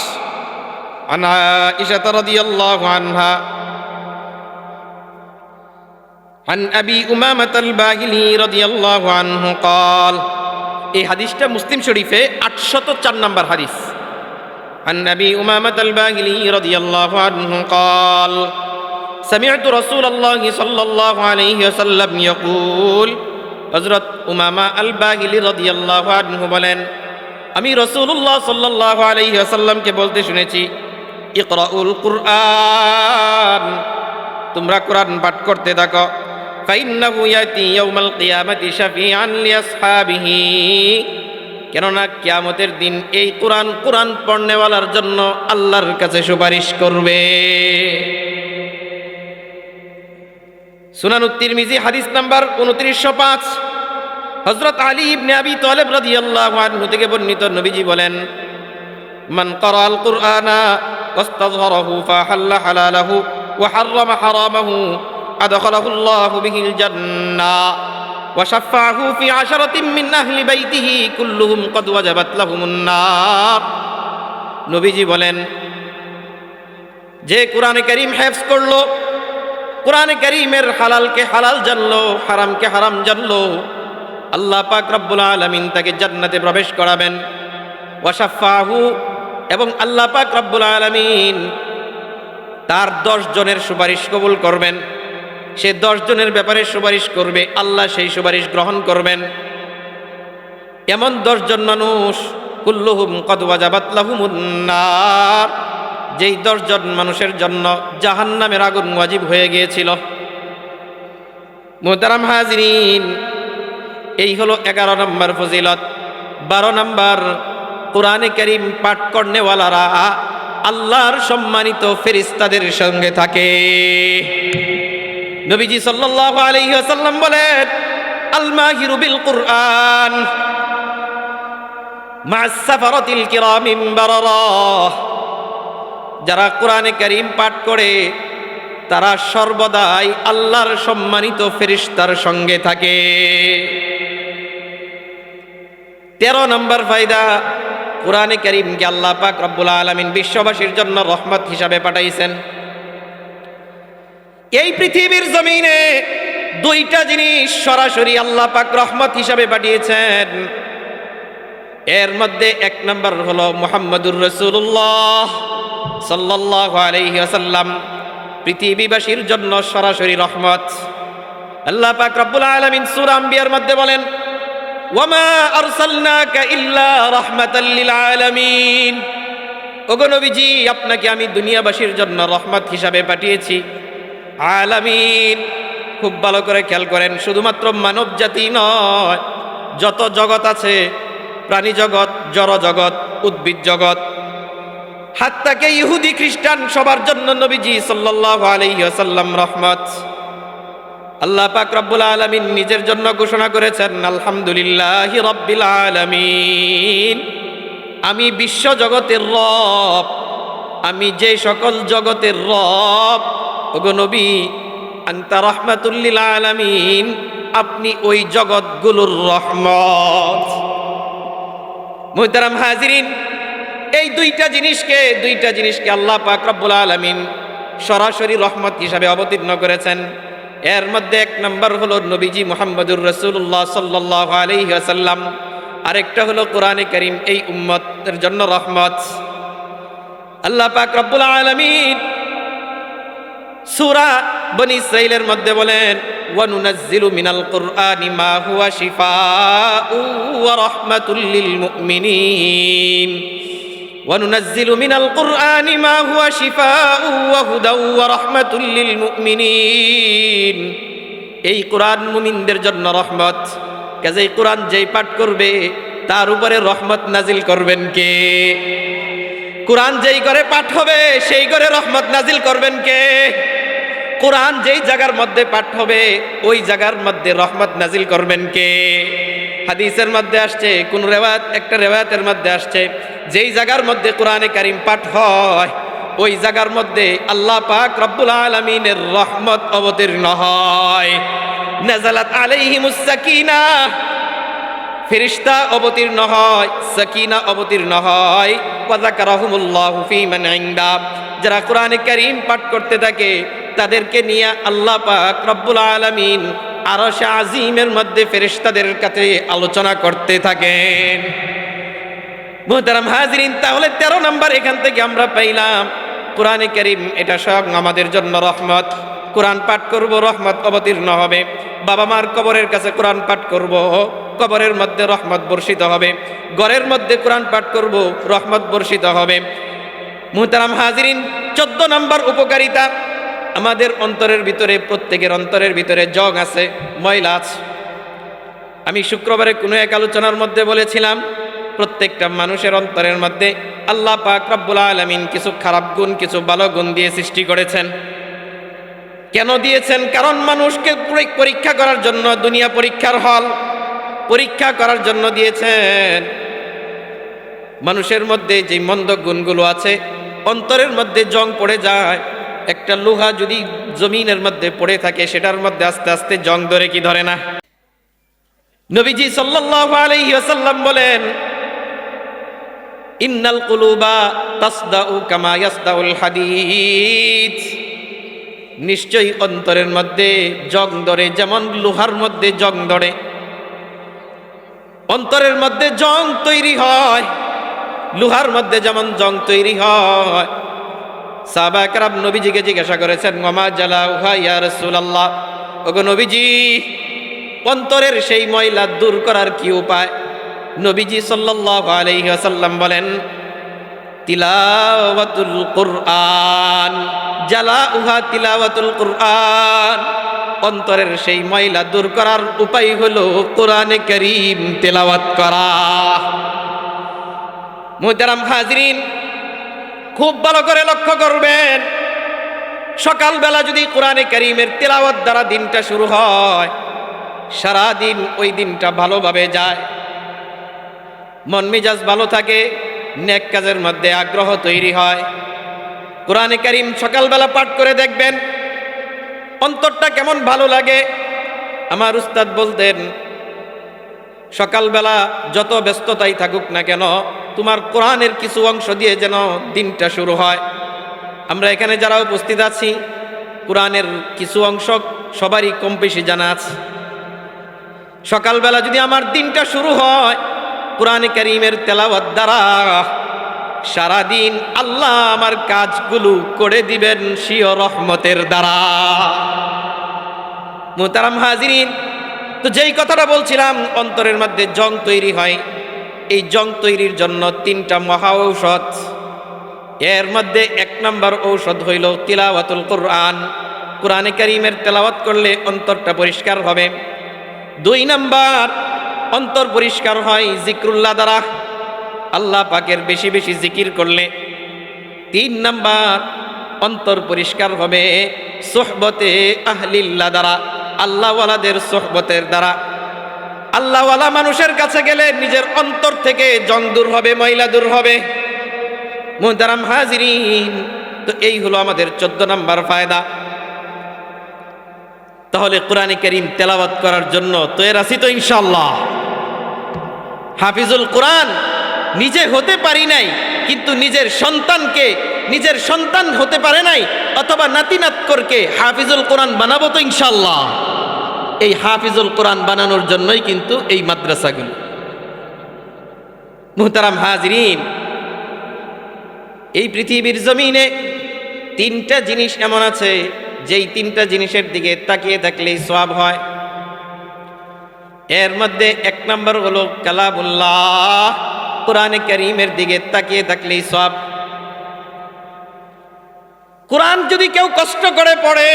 আন আয়েশা রাদিয়াল্লাহু আনহা عن أبي أمامة الباهلي رضي الله عنه قال। এই হাদিসটা মুসলিম শরীফে 804 নম্বর হাদিস। عن أبي أمامة الباهلي رضي الله عنه قال سمعت رسول الله صلى الله عليه وسلم يقول। হযরত উমামা আল বাহিলি রাদিয়াল্লাহু আনহু বলেন, আমি রাসূলুল্লাহ সাল্লাল্লাহু আলাইহি ওয়াসাল্লামকে বলতে শুনেছি, ইকরাউল কুরআন, তোমরা কোরআন পাঠ করতে থাকো। ফাইন্নাহু ইয়াতি ইয়াউমাল কিয়ামাতি শাফিআন লিআসহাবিহি, কেননা কিয়ামতের দিন এই কোরআন পড়নেওয়ালার জন্য আল্লাহর কাছে সুপারিশ করবে। সুনানুত তিরমিজি হাদিস নাম্বার 2905, হযরত আলী ইবনে আবি তালিব রাদিয়াল্লাহু আনহু থেকে বর্ণিত, নবীজি বলেন, মান ক্বারাআল কুরআনা ওয়াস্তাযহারাহু ফাহাল্লা হালালাহু ওয়া হাররামা হারামাহু আদখালাহুল্লাহু বিহিল জান্নাহ ওয়া শাফাআহু ফি 10 মিন আহলি বাইতিহি কুল্লুহুম ক্বাদ ওয়াজাবাত লাহুমুন নার। নবীজি বলেন, যে কোরআনে কারীম হিফজ করলো, কোরআনে কারীমের হালালকে হালাল জানলো, হারামকে হারাম জানলো, আল্লাহ পাক রব্বুল আলামিন তাকে জান্নাতে প্রবেশ করাবেন। ওয়া শাফাআহু, এবং আল্লাহ পাক রব্বুল আলামিন তার 10 জনের সুপারিশ কবুল করবেন। সে 10 জনের ব্যাপারে সুপারিশ করবে, আল্লাহ সেই সুপারিশ গ্রহণ করবেন। এমন 10 জন মানুষ কুল্লুহুম কদ ওয়াজাবাত লাহুমুন নার, যেই 10 জন মানুষের জন্য জাহান্নামের আগুন ওয়াজিব হয়ে গিয়েছিল। মুহতারাম হাজিরিন, এই হলো 11 নম্বর ফজিলত। 12 নম্বর, কোরআনে কারীম পাঠ করনেওয়ালারা আল্লাহর সম্মানিত ফেরেশতাদের সঙ্গে থাকে। নবীজি সাল্লাল্লাহু আলাইহি ওয়াসাল্লাম বলেন, আল মাহিরু বিল কুরআন মা'আস সাফারাতিল কিরামিন বারারাহ, যারা কোরআনে কারীম পাঠ করে তারা সর্বদাই আল্লাহর সম্মানিত ফেরেশতার সঙ্গে থাকে। 13 নম্বর ফায়দা, কোরআনে কারীমকে আল্লাহ পাক রব্বুল আলামিন বিশ্ববাসীর জন্য রহমত হিসাবে পাঠাইছেন। এই পৃথিবীর জমিনে 2টা জিনিস সরাসরি আল্লাহ পাক রহমত হিসাবে পাঠিয়েছেন। এর মধ্যে 1 নম্বর হলো মুহাম্মদুর রাসূলুল্লাহ সাল্লাল্লাহু আলাইহি ওয়াসাল্লাম, পৃথিবীবাসীর জন্য সরাসরি রহমত। আল্লাহ পাক রব্বুল আলামিন সূরা আম্বিয়ার মধ্যে বলেন, ওয়ামা আরসালনাকা ইল্লা রাহমাতাল লিল আলামিন, ওগো নবীজি, আপনাকে আমি দুনিয়াবাসীর জন্য রহমত হিসাবে পাঠিয়েছি। আলামিন, খুব ভালো করে খেয়াল করেন, শুধুমাত্র মানব জাতি নয়, যত জগৎ আছে, প্রাণী জগৎ, জড় জগৎ, উদ্ভিদ জগৎ, হাত্তাকে ইহুদি খ্রিস্টান, সবার জন্য নবীজি সাল্লাল্লাহু আলাইহি ওয়াসাল্লাম রহমত। আল্লাহ পাক রব্বুল আলামিন নিজের জন্য ঘোষণা করেছেন, আলহামদুলিল্লাহি রাব্বিল আলামিন, আমি বিশ্ব জগতের রব, আমি যে সকল জগতের রব, ওগো নবী, আনতা রাহমাতুল লিল আলামিন, আপনি ওই জগৎগুলোর রহমত। মুহতারাম হাজিরিন, এই দুইটা জিনিসকে আল্লাহ পাক রব্বুল আলামিন সরাসরি রহমত হিসাবে অবতীর্ণ করেছেন। এর মধ্যে 1 নম্বর হলো নবীজি মুহাম্মদুর রাসূলুল্লাহ সাল্লাল্লাহু আলাইহি ওয়াসাল্লাম, আরেকটা হলো কোরআনে কারীম এই উম্মতের জন্য রহমত। আল্লাহ পাক রব্বুল আলামিন সূরা বনী ইসরাঈলের মধ্যে বলেন, ওয়া নুনাজ্জিলু মিনাল কুরআনি মা হুয়া শিফাউ ওয়া রাহমাতুল লিল মুমিনিন, ওয়া নুনাজ্জিলু মিনাল কুরআনি মা হুয়া শিফাউ ওয়া হুদাউ ওয়া রাহমাতুল লিল মুমিনিন, এই কোরআন মুমিনদের জন্য রহমত। কাজেই কোরআন যেই পাঠ করবে তার উপরে রহমত নাজিল করবেন কে? কোরআন যেই করে পাঠ হবে সেই করে রহমত নাজিল করবেন কে? কোরআন যেই জায়গার মধ্যে পাঠ হবে ওই জায়গার মধ্যে রহমত নাজিল করবেন কে? হাদিসের মধ্যে আসছে, কোন রিওয়ায়াত, একটা রিওয়ায়াতের মধ্যে আসছে, যেই জায়গার মধ্যে কোরআনে কারীম পাঠ হয় ওই জায়গার মধ্যে আল্লাহ পাক রব্বুল আলামিনের রহমত অবতীর্ণ হয়। নাযালাত আলাইহিমুস সাকিনাহ, ফেরেশতা অবতীর্ণ হয়, সাকিনা অবতীর্ণ হয়। ওয়া যাকারাহুমুল্লাহু ফী মান ইনদা, যারা কোরআনে কারীম পাঠ করতে থাকে তাদেরকে নিয়ে আল্লাহ পাক রব্বুল আলামিন আরশে আজিমের মধ্যে ফেরেশতাদের কাছে আলোচনা করতে থাকেন। মুহতারাম হাজিরিন, তাহলে 13 নম্বর এখান থেকে আমরা পাইলাম, কোরআনে কারীম এটা স্বয়ং আমাদের জন্য রহমত। কোরআন পাঠ করব, রহমত অবতীর্ণ হবে। বাবা মার কবরের কাছে কোরআন পাঠ করব, কবরের মধ্যে রহমত বর্ষিত হবে। ঘরের মধ্যে কোরআন পাঠ করব, রহমত বর্ষিত হবে। মুহতারাম হাজিরিন, 14 নম্বর উপকারিতা, আমাদের অন্তরের ভিতরে, প্রত্যেকের অন্তরের ভিতরে জং আছে, ময়লা আছে। আমি শুক্রবারে কোনো এক আলোচনার মধ্যে বলেছিলাম, প্রত্যেকটা মানুষের অন্তরের মধ্যে আল্লাহ পাক রব্বুল আলামিন কিছু খারাপ গুণ, কিছু ভালো গুণ দিয়ে সৃষ্টি করেছেন। কেন দিয়েছেন? কারণ মানুষকে পরীক্ষা করার জন্য, দুনিয়া পরীক্ষার হল, পরীক্ষা করার জন্য দিয়েছেন। মানুষের মধ্যে যে মন্দ গুণগুলো আছে, অন্তরের মধ্যে জং পড়ে যায়। একটা লোহা যদি জমিনের মধ্যে পড়ে থাকে সেটার মধ্যে আস্তে আস্তে জং ধরে কি ধরে না? নবীজি সাল্লাল্লাহু আলাইহি ওয়াসাল্লাম বলেন, ইন্নাল কুলুবা তাসদাউ কামা ইয়াসদাউল হাদীদ, নিশ্চয়ই অন্তরের মধ্যে জং ধরে যেমন লোহার মধ্যে জং ধরে। অন্তরের মধ্যে জং তৈরি হয়, লোহার মধ্যে যেমন জং তৈরি হয়। সাহাবা কেরাম নবীজিকে জিজ্ঞাসা করেছেন, ওয়ামা জালাউহা ইয়া রাসূলুল্লাহ, ওগো নবীজি, অন্তরের সেই ময়লা দূর করার কি উপায়? নবীজি সাল্লাল্লাহু আলাইহি ওয়াসাল্লাম বলেন, তিলাওয়াতুল কুরআন জালাউহা তিলাওয়াতুল কুরআন, অন্তরের সেই ময়লা দূর করার উপায় হলো কোরআনে কারীম তেলাওয়াত করা। মুহতারাম হাজরিন, খুব ভালো করে লক্ষ্য করবেন, সকালবেলা যদি কোরআনে কারীমের তেলাওয়াত দ্বারা দিনটা শুরু হয়, সারা দিন ওই দিনটা ভালোভাবে যায়, মন মেজাজ ভালো থাকে, নেক কাজের মধ্যে আগ্রহ তৈরি হয়। কোরআনে কারীম সকালবেলা পাঠ করে দেখবেন অন্তরটা কেমন ভালো লাগে। আমার উস্তাদ বলতেন, সকালবেলা যত ব্যস্ততাই থাকুক না কেন, তোমার কোরআনের কিছু অংশ দিয়ে যেন দিনটা শুরু হয়। আমরা এখানে যারা উপস্থিত আছি, কোরআনের কিছু অংশ সবারই কম বেশি জানা আছে। সকালবেলা যদি আমার দিনটা শুরু হয় কোরআনে কারীমের তেলাওয়াত দ্বারা, সারাদিন আল্লাহ আমার কাজগুলো করে দিবেন স্বীয় রহমতের দ্বারা। মুহতারাম হাজিরিন, তো যেই কথাটা বলছিলাম, অন্তরের মধ্যে জং তৈরি হয়, এই জং তৈরির জন্য 3টা মহা ঔষধ। এর মধ্যে 1 নম্বর ঔষধ হইল তিলাওয়াতুল কুরআন। কোরআনে কারীমের তেলাওয়াত করলে অন্তরটা পরিষ্কার হবে। 2 নম্বর, অন্তর পরিষ্কার হয় জিক্রুল্লাহ দ্বারা, আল্লাহ পাকের বেশি বেশি জিকির করলে। 3 নম্বর, অন্তর পরিষ্কার হবে সোহবতে আহলিল্লাহ দ্বারা, আল্লাহওয়ালাদের সোহবতের দ্বারা। আল্লাহওয়ালা মানুষের কাছে গেলে নিজের অন্তর থেকে জং দূর হবে, ময়লা দূর হবে। মুহতারাম হাজিরিন, তো এই হলো আমাদের 14 নম্বর ফায়দা। তাহলে কোরআনে কারীম তেলাওয়াত করার জন্য তৈরি আছি তো ইনশাআল্লাহ। হাফিজুল কোরআন নিজে হতে পারি নাই, কিন্তু নিজের সন্তানকে, নিজের সন্তান হতে পারে নাই অথবা নাতি নাতকরকে হাফিজুল কোরআন বানাবো তো ইনশাআল্লাহ। এই হাফিজুল কোরআন বানানোর জন্যই কিন্তু এই মাদ্রাসাগুলো। মুহতারাম হাজিরিন, এই পৃথিবীর জমিনে 3টা জিনিস এমন আছে, যেই 3টা জিনিসের দিকে তাকিয়ে থাকলেই সওয়াব হয়। এর মধ্যে 1 নম্বর হলো কালামুল্লাহ, কোরআনে কারীমের দিকে তাকিয়ে থাকলেই সওয়াব। কোরআন যদি কেউ কষ্ট করে পড়ে,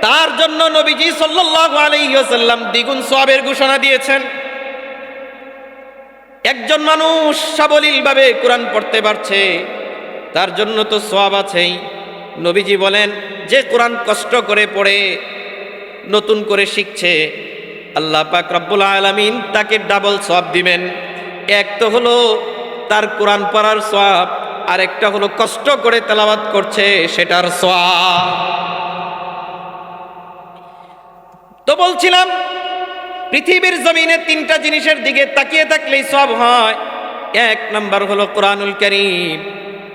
তার জন্য নবীজি সাল্লাল্লাহু আলাইহি ওয়াসাল্লাম দ্বিগুণ সওয়াবের ঘোষণা দিয়েছেন। একজন মানুষ সাবলীলভাবে কোরআন পড়তে পারছে, তার জন্য তো সওয়াব আছেই। নবীজি বলেন, যে কোরআন কষ্ট করে পড়ে, নতুন করে শিখছে, আল্লাহ পাক রব্বুল আলামিন তাকে ডাবল সওয়াব দিবেন। এক তো হলো তার কোরআন পড়ার সওয়াব, আর একটা হলো কষ্ট করে তেলাওয়াত করছে সেটার সওয়াব। তো বলছিলাম, পৃথিবীর জমিনে 3টা জিনিসের দিকে তাকিয়ে থাকলেই সওয়াব হয়। 1 নম্বর হলো কোরআনুল কারীম,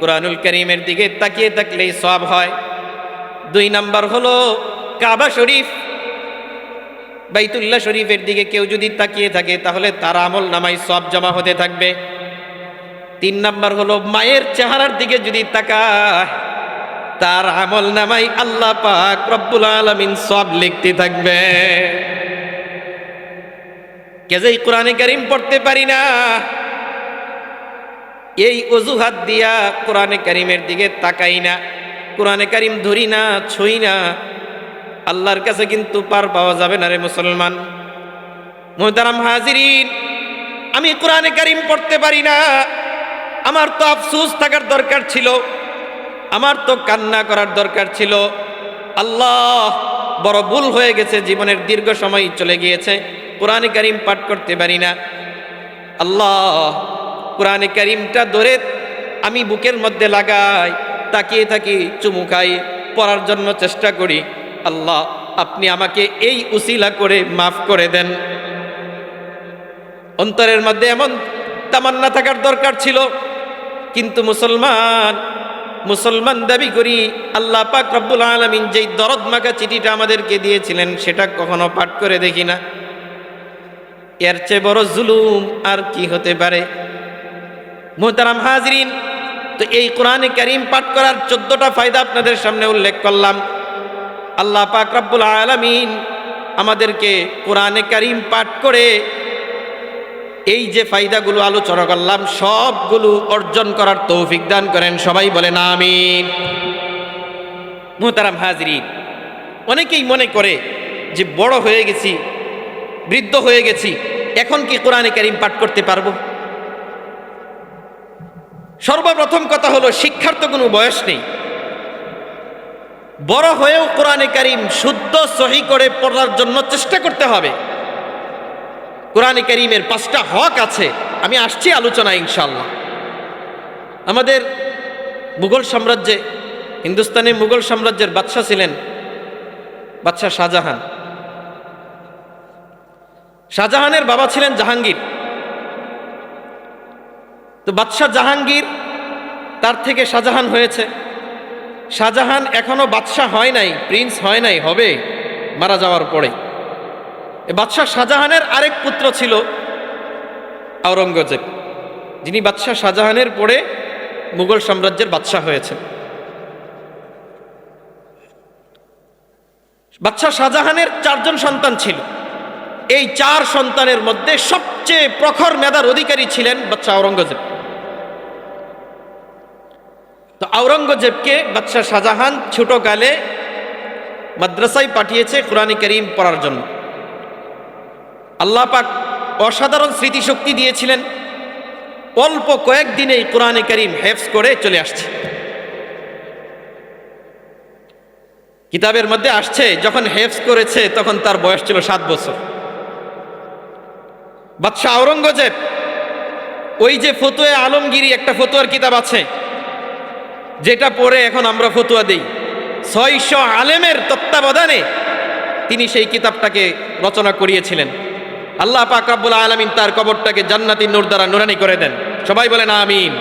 কোরআনুল কারীমের দিকে তাকিয়ে থাকলেই সওয়াব হয়। 2 নম্বর হলো কাবা শরীফ, বাইতুল্লাহ শরীফের দিকে কেউ যদি তাকিয়ে থাকে তাহলে তার আমল নামায় সওয়াব জমা হতে থাকবে। 3 নম্বর হলো মায়ের চেহারার দিকে যদি তাকায়, তার আমল নামায় আল্লাহ পাক রব্বুল আলামিন সওয়াব লিখতে থাকবে। কেজেই কোরআনে কারীম পড়তে পারি না, এই অজুহাত দিয়া কোরআনে কারীমের দিকে তাকাই না, কোরআনে কারীম ধরি না, ছুঁই না, আল্লাহর কাছে কিন্তু পার পাওয়া যাবে না রে মুসলমান। মুহতারাম হাজিরিন, আমি কোরআনে কারীম পড়তে পারি না, আমার তো আফসোস থাকার দরকার ছিল, আমার তো কান্না করার দরকার ছিল। আল্লাহ, বড় ভুল হয়ে গেছে, জীবনের দীর্ঘ সময় চলে গিয়েছে, কোরআনে কারীম পাঠ করতে পারি না। আল্লাহ, কোরআনে কারীমটা ধরে আমি বুকের মধ্যে লাগাই, তাকিয়ে থাকি, চুমু খাই, পড়ার জন্য চেষ্টা করি। আল্লাহ, আপনি আমাকে এই উসিলা করে মাফ করে দেন। অন্তরের মধ্যে এমন তামান্না থাকার দরকার ছিল, কিন্তু মুসলমান দাবি করি, আল্লাহ পাক রব্বুল আলামিন যেই দরদ মাখা চিঠিটা আমাদেরকে দিয়েছিলেন সেটা কখনো পাঠ করে দেখি না। এর চেয়ে বড় জুলুম আর কি হতে পারে? মুহতারাম হাজরিন, তো এই কোরআনে কারীম পাঠ করার 14টা ফায়দা আপনাদের সামনে উল্লেখ করলাম। আল্লাহ পাক রব্বুল আলামিন আমাদেরকে কোরআনে কারীম পাঠ করে এই যে ফায়দাগুলো আলোচনা করলাম সবগুলো অর্জন করার তৌফিক দান করেন, সবাই বলেন আমিন। মুহতারাম হাজরিন, অনেকেই মনে করে যে বড় হয়ে গেছি, বৃদ্ধ হয়ে গেছি, এখন কি কোরআনে কারীম পাঠ করতে পারবো? সর্বপ্রথম কথা হলো, শিক্ষার তো কোনো বয়স নেই। বড় হয়েও কোরআনে কারীম শুদ্ধ সহি করে পড়ার জন্য চেষ্টা করতে হবে। কোরআনে কারীমের 5টা হক আছে, আমি আসছি আলোচনা ইনশাআল্লাহ। আমাদের মুঘল সাম্রাজ্যে, হিন্দুস্তানে মুঘল সাম্রাজ্যের বাদশা ছিলেন বাদশাহ শাহজাহান। শাহজাহানের বাবা ছিলেন জাহাঙ্গীর। তো বাদশাহ জাহাঙ্গীর, তার থেকে শাহজাহান হয়েছে। শাহজাহান এখনো বাদশাহ হয় নাই, প্রিন্স হয় নাই, হবে মারা যাওয়ার পরে। বাদশাহ শাহজাহানের আরেক পুত্র ছিল আওরঙ্গজেব, যিনি বাদশাহ শাহজাহানের পরে মুঘল সাম্রাজ্যের বাদশাহ হয়েছেন। বাদশাহ শাহজাহানের 4 জন সন্তান ছিল। এই 4 সন্তানের মধ্যে সবচেয়ে প্রখর মেধার অধিকারী ছিলেন বাদশাহ আওরঙ্গজেব। তো আওরঙ্গজেবকে বাদশাহ শাহজাহান ছোটকালে মাদ্রাসায় পাঠিয়েছে কোরআনে কারীম পড়ার জন্য। আল্লাহ পাক অসাধারণ স্মৃতিশক্তি দিয়েছিলেন, অল্প কয়েকদিনেই কোরআনে কারীম হেফজ করে চলে আসছে। কিতাবের মধ্যে আসছে যখন হেফজ করেছে তখন তার বয়স ছিল 7 বছর। বাদশাহ আওরঙ্গজেব ওই যে ফতুয়া আলমগিরি, একটা ফতুয়ার কিতাব আছে যেটা পড়ে এখন আমরা ফতুয়া দেই, 600 আলেমের তত্ত্বাবধানে তিনি সেই কিতাবটাকে রচনা করিয়েছিলেন। আল্লাহ পাক রব্বুল আলামিন তার কবরটাকে জান্নাতি নূর দ্বারা নুরানি করে দেন, সবাই বলেন আমিন।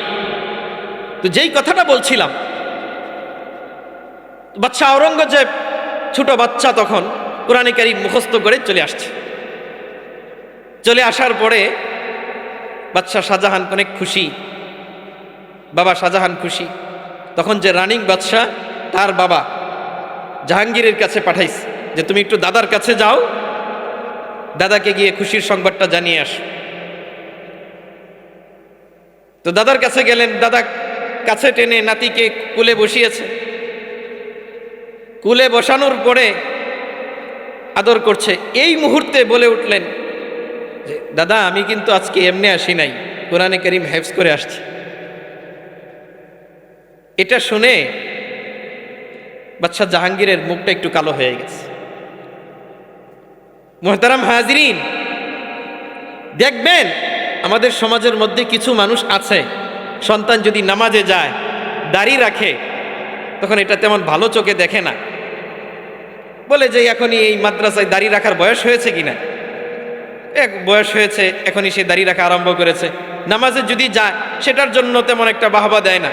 তো যেই কথাটা বলছিলাম, বাদশাহ আওরঙ্গজেব ছোট বাচ্চা, তখন কোরআনে কারীম মুখস্থ করে চলে আসছে। চলে আসার পরে বাদশাহ শাহজাহান অনেক খুশি, বাবা শাহজাহান খুশি। তখন যে রানিং বাদশাহ, তার বাবা জাহাঙ্গীরের কাছে পাঠাইছে যে তুমি একটু দাদার কাছে যাও, দাদাকে গিয়ে খুশির সংবাদটা জানিয়ে আস। তো দাদার কাছে গেলেন, দাদা কাছে টেনে নাতিকে কুলে বসিয়েছে। কুলে বসানোর পরে আদর করছে। এই মুহূর্তে বলে উঠলেন যে দাদা, আমি কিন্তু আজকে এমনি আসি নাই, কোরআনে কারীম হেফজ করে আসছি। এটা শুনে বাদশাহ জাহাঙ্গীরের মুখটা একটু কালো হয়ে গেছে। মুহতারাম হাজরিন, দেখবেন আমাদের সমাজের মধ্যে কিছু মানুষ আছে, সন্তান যদি নামাজে যায়, দাড়ি রাখে, তখন এটা তেমন ভালো চোখে দেখে না। বলে যে এখনই এই মাদ্রাসায় দাড়ি রাখার বয়স হয়েছে কিনা, বয়স হয়েছে, এখনই সে দাড়ি রাখা আরম্ভ করেছে। নামাজে যদি যায় সেটার জন্য তেমন একটা বাহবা দেয় না।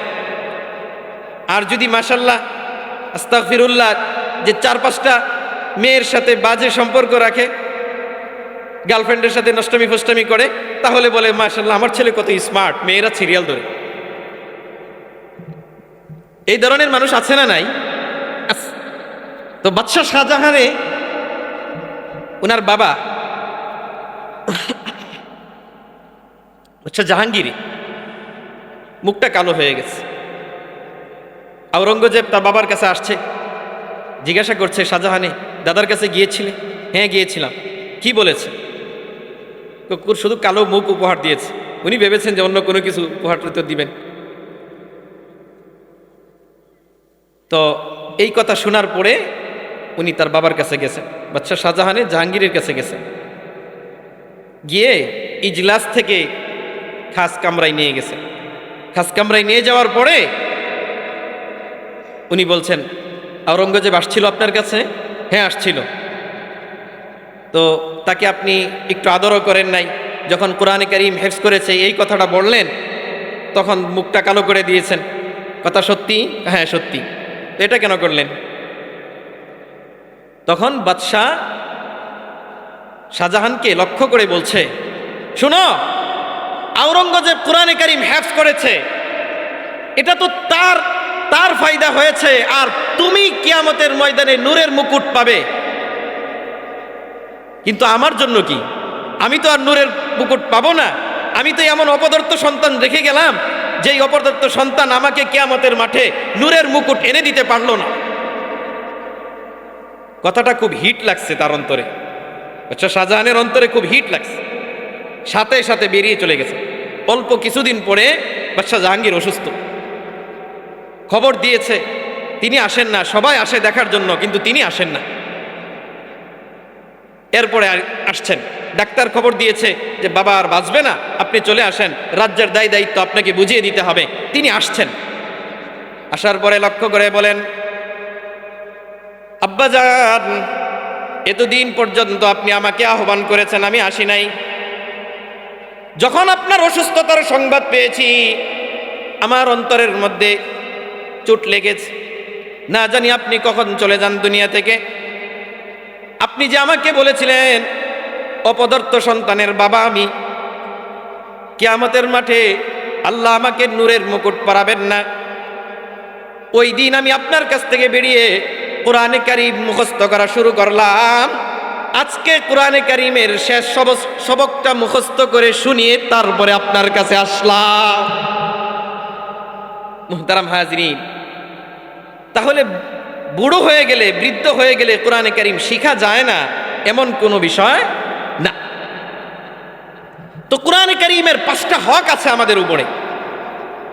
আর যদি মাশাল্লাহ আস্তাগফিরুল্লাহ যে 4-5টা মেয়ের সাথে বাজে সম্পর্ক রাখে, গার্লফ্রেন্ডের সাথে নষ্টমী ফষ্টমী করে, তাহলে বলে মাশাল্লাহ আমার ছেলে কত স্মার্ট, মেয়েরা সিরিয়াল ধরে। এই ধরনের মানুষ আছে না নাই? তো বাদশাহ শাহজাহানে ওনার বাবা আচ্ছা জাহাঙ্গীর মুখটা কালো হয়ে গেছে। আওরঙ্গজেব তার বাবার কাছে আসছে, জিজ্ঞাসা করছে, শাহজাহানে দাদার কাছে গিয়েছিলে? হ্যাঁ গিয়েছিলাম। কি বলেছে? শুধু কালো মুখ উপহার দিয়েছে। উনি ভেবেছেন যে অন্য কোনো কিছু উপহার দিবেন। তো এই কথা শোনার পরে উনি তার বাবার কাছে গেছেন, বাদশাহ শাহজাহানে জাহাঙ্গীরের কাছে গেছেন। গিয়ে ইজলাস থেকে খাস কামরায় নিয়ে গেছেন। খাস কামরায় নিয়ে যাওয়ার পরে উনি বলছেন, আওরঙ্গজেব আসছিল আপনার কাছে? হ্যাঁ আসছিল। তো তাকে আপনি একটু আদরও করেন নাই, যখন কোরআনে কারীম হেফজ করেছে এই কথাটা বললেন তখন মুখটা কালো করে দিয়েছেন। কথা সত্যি? হ্যাঁ সত্যি। তো এটা কেন করলেন? তখন বাদশাহ শাহজাহানকে লক্ষ্য করে বলছে, শুনো, আওরঙ্গজেব কোরআনে কারীম হেফজ করেছে, এটা তো তার ফায়দা হয়েছে, আর তুমি কিয়ামতের ময়দানে নূরের মুকুট পাবে, কিন্তু আমার জন্য কি? আমি তো আর নূরের মুকুট পাবো না। আমি তো এমন অপদার্থ সন্তান রেখে গেলাম, যেই অপদার্থ সন্তান আমাকে কিয়ামতের মাঠে নূরের মুকুট এনে দিতে পারলো না। কথাটা খুব হিট লাগছে তার অন্তরে। আচ্ছা, শাহজাহানের অন্তরে খুব হিট লাগছে, সাথে সাথে বেরিয়ে চলে গেছে। অল্প কিছুদিন পরে বাদশাহ জাহাঙ্গীর অসুস্থ, খবর দিয়েছে তিনি আসেন না। সবাই আসে দেখার জন্য, কিন্তু তিনি আসেন না। এরপরে আসছেন, ডাক্তার খবর দিয়েছে যে বাবা আর বাঁচবে না, আপনি চলে আসেন, রাজ্যের দায় দায়িত্ব আপনাকে বুঝিয়ে দিতে হবে। তিনি আসছেন। আসার পরে লক্ষ্য করে বলেন, আব্বাজান, এতদিন পর্যন্ত আপনি আমাকে আহ্বান করেছেন, আমি আসি নাই। যখন আপনার অসুস্থতার সংবাদ পেয়েছি, আমার অন্তরের মধ্যে চোট লেগেছে। না জানি আপনি কখন চলে যান দুনিয়া থেকে। আপনি যে আমাকে বলেছিলেন অপদার্থ সন্তানের বাবা আমি, কিয়ামতের মাঠে আল্লাহ আমাকে নূরের মুকুট পরাবেন না। ওই দিন আমি আপনার কাছ থেকে বেরিয়ে কোরআনে কারীম মুখস্থ করা শুরু করলাম। আজকে কোরআনে কারীমের শেষ সবকটা মুখস্থ করে শুনিয়ে তারপরে আপনার কাছে আসলাম। মুহতারাম হাজরিন, তাহলে বুড়ো হয়ে গেলে, বৃদ্ধ হয়ে গেলে কোরআনে কারীম শিখা যায় না এমন কোনো বিষয় না। তো কোরআনে কারীমের 5টা হক আছে আমাদের উপরে।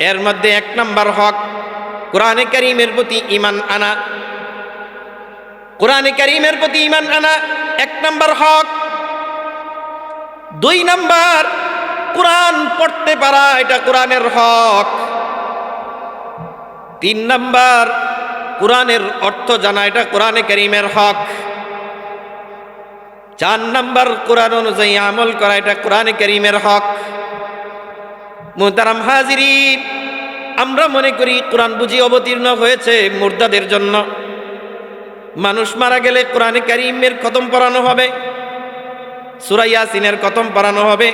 এর মধ্যে 1 নম্বর হক কোরআনে কারীমের প্রতি ঈমান আনা। কোরআনে কারীমের প্রতি ঈমান আনা 1 নম্বর হক। 2 নম্বর কোরআন পড়তে পারা, এটা কোরআনের হক। 3 নম্বর কোরআনের অর্থ জানা, এটা কোরআনে কারীমের হক। 4 নম্বর কোরআন অনুযায়ী আমল করা, এটা কোরআনে কারীমের হক। মুহতারাম হাজিরিন, আমরা মনে করি কোরআন বুঝি অবতীর্ণ হয়েছে মুর্দাদের জন্য। মানুষ মারা গেলে কোরআনে কারীমের খতম পড়ানো হবে, সূরা ইয়াসিনের খতম পড়ানো হবে,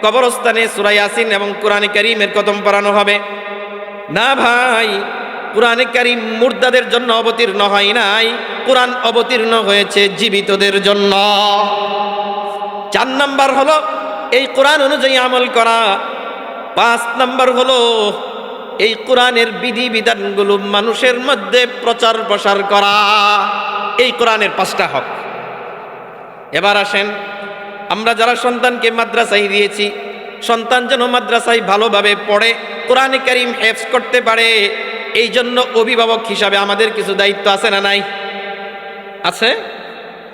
কবরস্থানে সূরা ইয়াসিন এবং কোরআনে কারীমের খতম পড়ানো হবে। না ভাই, কোরআনে কারীম মুর্দাদের জন্য অবতীর্ণ হয় নাই, কোরআন অবতীর্ণ হয়েছে জীবিতদের জন্য। 4 নম্বর হলো এই কোরআন অনুযায়ী আমল করা। 5 নম্বর হলো এই কোরআনের বিধি বিধানগুলো মানুষের মধ্যে প্রচার প্রসার করা। এই কোরআনের 5টা হক। এবার আসেন, আমরা যারা সন্তানকে মাদ্রাসায় দিয়েছি, সন্তান যেন মাদ্রাসায় ভালোভাবে পড়ে, কোরআনে কারীম হেফজ করতে পারে, এই জন্য অভিভাবক হিসাবে আমাদের কিছু দায়িত্ব আছে না নাই? আছে,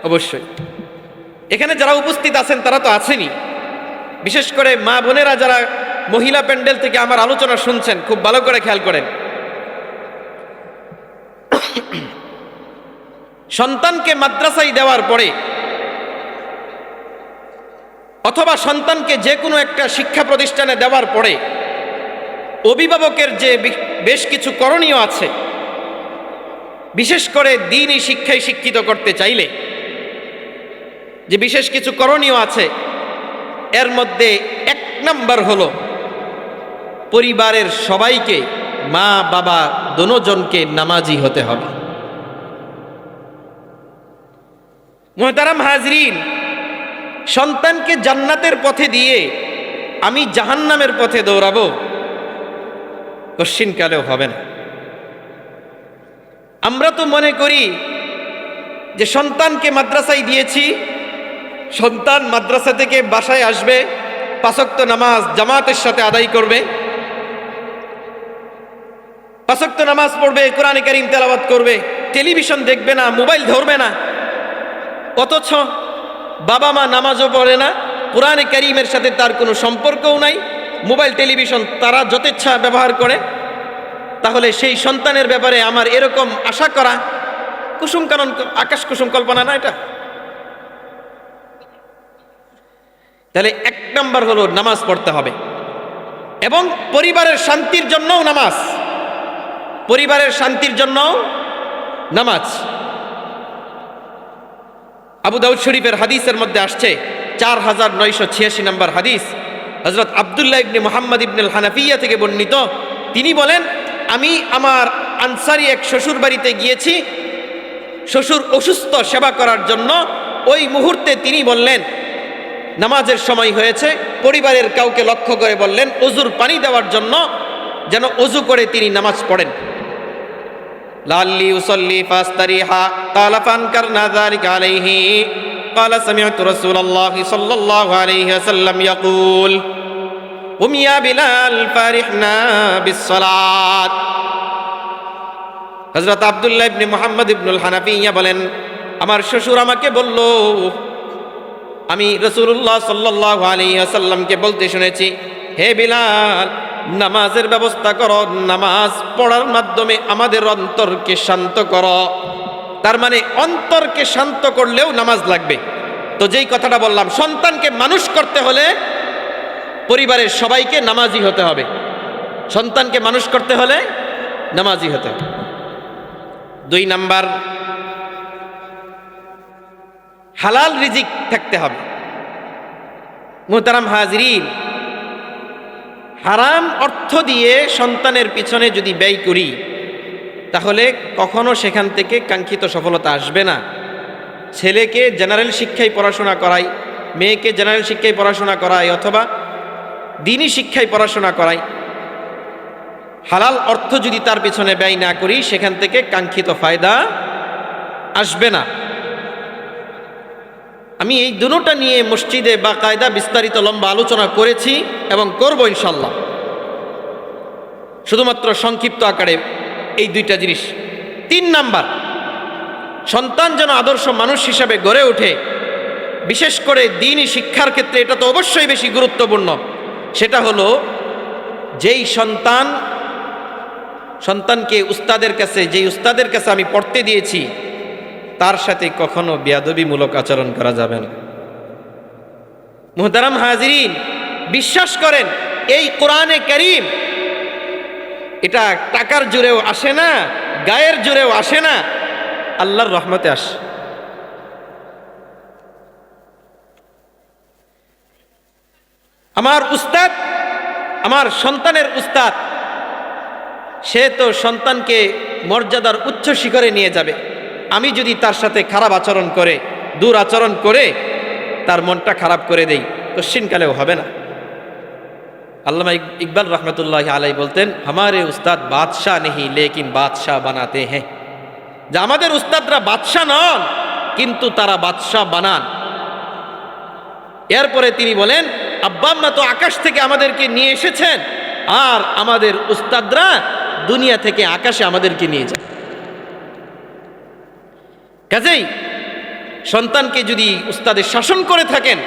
অবশ্যই। এখানে যারা উপস্থিত আছেন তারা তো আছেনই। বিশেষ করে মা বোনেরা যারা মহিলা প্যান্ডেল থেকে আমার আলোচনা শুনছেন, খুব ভালো করে খেয়াল করেন। সন্তানকে মাদ্রাসায় দেওয়ার পরে অথবা সন্তানকে যে কোনো একটা শিক্ষা প্রতিষ্ঠানে দেওয়ার পরে অভিভাবকের যে বেশ কিছু করণীয় আছে, বিশেষ করে দ্বীনি শিক্ষায় শিক্ষিত করতে চাইলে যে বিশেষ কিছু করণীয় আছে, এর মধ্যে 1 নম্বর হলো পরিবারের সবাইকে, মা বাবা দোনোজনকে নামাজি হতে হবে। মুহতারাম হাজরিন, সন্তানকে জান্নাতের পথে দিয়ে আমি জাহান্নামের পথে দৌড়াবো, কশ্চিনকালেও হবে না। আমরা তো মনে করি যে সন্তানকে মাদ্রাসায় দিয়েছি, সন্তান মাদ্রাসা থেকে বাসায় আসবে, 5 ওয়াক্ত নামাজ জামাতের সাথে আদায় করবে, 5 ওয়াক্ত নামাজ পড়বে, কোরআনে কারীম তেলাওয়াত করবে, টেলিভিশন দেখবে না, মোবাইল ধরবে না। অথচ বাবা মা নামাজও পড়ে না, কোরআনে কারীমের সাথে তার কোনো সম্পর্কও নাই, মোবাইল টেলিভিশন তারা যথেচ্ছা ব্যবহার করে। তাহলে সেই সন্তানের ব্যাপারে আমার এরকম আশা করা কুসুম কানন, আকাশ কুসুম কল্পনা না এটা? তাহলে 1 নম্বর হলো নামাজ পড়তে হবে, এবং পরিবারের শান্তির জন্যও নামাজ, পরিবারের শান্তির জন্য নামাজ। আবু দাউদ শরীফের হাদিসের মধ্যে আসছে 4986 নম্বর হাদিস, হযরত আব্দুল্লাহ ইবনে মুহাম্মদ ইবনে হানাফিয়া থেকে বর্ণিত। তিনি বলেন, আমি আমার আনসারি এক শ্বশুর বাড়িতে গিয়েছি শ্বশুর অসুস্থ সেবা করার জন্য। ওই মুহূর্তে তিনি বললেন, নামাজের সময় হয়েছে, পরিবারের কাউকে লক্ষ্য করে বললেন অজুর পানি দেওয়ার জন্য, যেন অজু করে তিনি নামাজ পড়েন। লাল্লি উসাল্লি ফাস্তারিহা ক্বালা ফানকারনা যালিকা আলাইহি ক্বালা সামি'তু রাসূলুল্লাহি সাল্লাল্লাহু আলাইহি ওয়াসাল্লাম ইয়াকুল কুম ইয়া বিলাল ফারিহনা বিসসালাত। হযরত আব্দুল্লাহ ইবনে মুহাম্মদ ইবনুল হানাফিয়া বলেন, আমার শ্বশুর আমাকে বলল, আমি রাসূলুল্লাহ সাল্লাল্লাহু আলাইহি ওয়াসাল্লামকে বলতে শুনেছি, হে বিলাল, নামাজের ব্যবস্থা করো, নামাজ পড়ার মাধ্যমে আমাদের অন্তরকে শান্ত করো। তার মানে অন্তরকে শান্ত করলেও নামাজ লাগবে। তো যেই কথাটা বললাম, সন্তানকে মানুষ করতে হলে পরিবারের সবাইকে নামাজি হতে হবে। সন্তানকে মানুষ করতে হলে নামাজি হতে হবে। 2 নাম্বার, হালাল রিজিক থাকতে হবে। মুহতারাম হাজিরিন, হারাম অর্থ দিয়ে সন্তানের পিছনে যদি ব্যয় করি, তাহলে কখনো সেখান থেকে কাঙ্ক্ষিত সফলতা আসবে না। ছেলেকে জেনারেল শিক্ষায় পড়াশোনা করাই, মেয়েকে জেনারেল শিক্ষায় পড়াশোনা করাই, অথবা দিনী শিক্ষায় পড়াশোনা করাই, হালাল অর্থ যদি তার পিছনে ব্যয় না করি, সেখান থেকে কাঙ্ক্ষিত ফায়দা আসবে না। আমি এই দুটোটা নিয়ে মসজিদে বা কায়দা বিস্তারিত লম্বা আলোচনা করেছি এবং করব ইনশাল্লাহ। শুধুমাত্র সংক্ষিপ্ত আকারে এই 2টা জিনিস। 3 নাম্বার, সন্তান যেন আদর্শ মানুষ হিসাবে গড়ে ওঠে, বিশেষ করে দ্বীনি শিক্ষার ক্ষেত্রে এটা তো অবশ্যই বেশি গুরুত্বপূর্ণ। সেটা হলো, যেই সন্তানকে যেই উস্তাদের কাছে আমি পড়তে দিয়েছি, তার সাথে কখনো বেয়াদবিমূলক আচরণ করা যাবে না। মুহতারাম হাজিরিন, বিশ্বাস করেন, এই কোরআনে কারীম এটা টাকার জোরেও আসে না, গায়ের জোরেও আসে না, আল্লাহর রহমতে আসে। আমার উস্তাদ, আমার সন্তানের উস্তাদ, সে তো সন্তানকে মর্যাদার উচ্চ শিখরে নিয়ে যাবে। আমি যদি তার সাথে খারাপ আচরণ করে, দুরাচরণ করে তার মনটা খারাপ করে দেই, কশ্চিনকালেও হবে না। আল্লামা ইকবাল রহমতুল্লাহ আলাই বলতেন, হামারে উস্তাদ বাদশাহ নেহি লেকিন বাদশাহ বানাতে হ্যাঁ। যে আমাদের উস্তাদরা বাদশাহ নন, কিন্তু তারা বাদশাহ বানান। এরপরে তিনি বলেন, আব্বা আম্মা তো আকাশ থেকে আমাদেরকে নিয়ে এসেছেন, আর আমাদের উস্তাদরা দুনিয়া থেকে আকাশে আমাদেরকে নিয়ে যায়। কাজেই সন্তানকে যদি উস্তাদের শাসন করে থাকেন,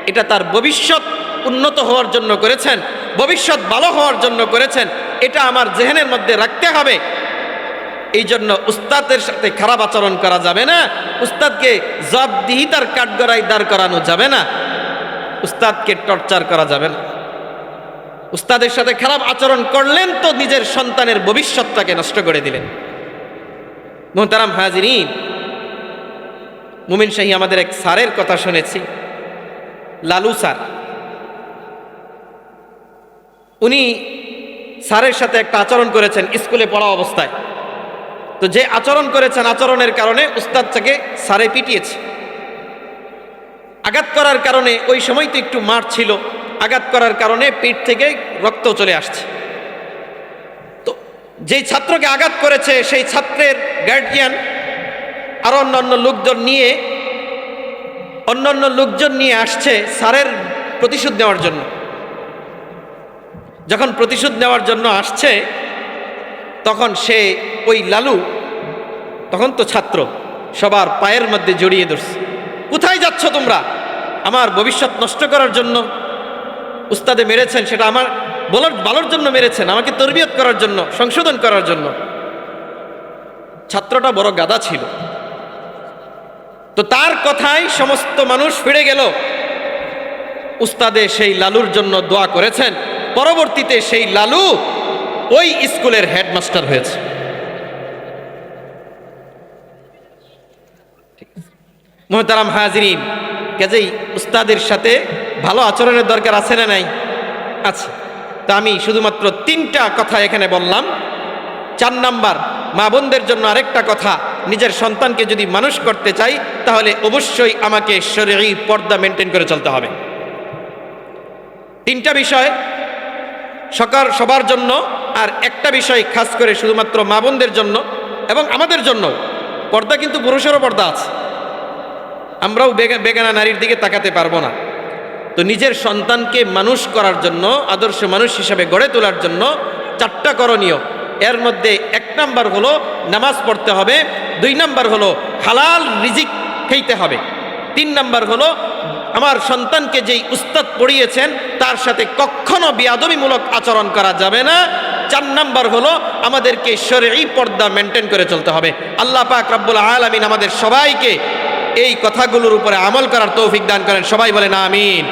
এটা তার ভবিষ্যৎ উন্নত হওয়ার জন্য করেছেন, ভবিষ্যৎ ভালো হওয়ার জন্য করেছেন, এটা আমার জেহেনের মধ্যে রাখতে হবে। এই জন্য উস্তাদের সাথে খারাপ আচরণ করা যাবে না, উস্তাদকে জবাবদিহিতার কাঠগড়ায় দাঁড় করানো যাবে না, উস্তাদকে টর্চার করা যাবে না। উস্তাদের সাথে খারাপ আচরণ করলেন তো নিজের সন্তানের ভবিষ্যৎটাকে নষ্ট করে দিলেন। মুহতারাম হাজিরিন, মুমিন শাহী আমাদের এক স্যারের কথা শুনেছি, লালু স্যার। উনি স্যারের সাথে একটা আচরণ করেছেন স্কুলে পড়া অবস্থায়। তো যে আচরণ করেছেন, আচরণের কারণে উস্তাদ থেকে স্যারে পিটিয়েছে। আঘাত করার কারণে, ওই সময় তো একটু মার ছিল, আঘাত করার কারণে পিঠ থেকে রক্ত চলে আসছে। তো যেই ছাত্রকে আঘাত করেছে, সেই ছাত্রের গার্ডিয়ান আর অন্যান্য লোকজন নিয়ে আসছে স্যারের প্রতিশোধ নেওয়ার জন্য। যখন প্রতিশোধ নেওয়ার জন্য আসছে, তখন সে ওই লালু, তখন তো ছাত্র, সবার পায়ের মধ্যে জড়িয়ে ধরছে। কোথায় যাচ্ছ তোমরা? আমার ভবিষ্যৎ নষ্ট করার জন্য উস্তাদে মেরেছেন, সেটা আমার ভালোর জন্য মেরেছেন, আমাকে তরবিয়ত করার জন্য, সংশোধন করার জন্য। ছাত্রটা বড় গাদা ছিল। তো তার কথায় সমস্ত মানুষ ফিরে গেল। উস্তাদে সেই লালুর জন্য দোয়া করেছেন। পরবর্তীতে সেই লালু ওই স্কুলের হেডমাস্টার হয়েছে। মুহতারাম হাজিরিন, কাজেই উস্তাদের সাথে ভালো আচরণের দরকার আছে না নাই? আছে। তা আমি শুধুমাত্র 3টা কথা এখানে বললাম। 4 নাম্বার, মা বোনদের জন্য আরেকটা কথা, নিজের সন্তানকে যদি মানুষ করতে চাই তাহলে অবশ্যই আমাকে শরঈ পর্দা মেনটেন করে চলতে হবে। তিনটা বিষয় সবার জন্য, আর একটা বিষয় খাস করে শুধুমাত্র মা বোনদের জন্য এবং আমাদের জন্য। পর্দা কিন্তু পুরুষেরও পর্দা আছে, আমরাও বেগানা নারীর দিকে তাকাতে পারবো না। তো নিজের সন্তানকে মানুষ করার জন্য, আদর্শ মানুষ হিসাবে গড়ে তোলার জন্য 4টা করণীয়। এর মধ্যে 1 নাম্বার হলো নামাজ পড়তে হবে, 2 নাম্বার হলো হালাল রিজিক খেতে হবে, 3 নাম্বার হলো আমার সন্তানকে যেই উস্তাদ পড়িয়েছেন তার সাথে কখনো বেয়াদবিমূলক আচরণ করা যাবে না, 4 নাম্বার হলো আমাদেরকে শরঈ পর্দা মেনটেন করে চলতে হবে। আল্লাহ পাক রব্বুল আলামিন আমাদের সবাইকে এই কথাগুলোর উপরে আমল করার তৌফিক দান করেন। সবাই বলেন আমিন।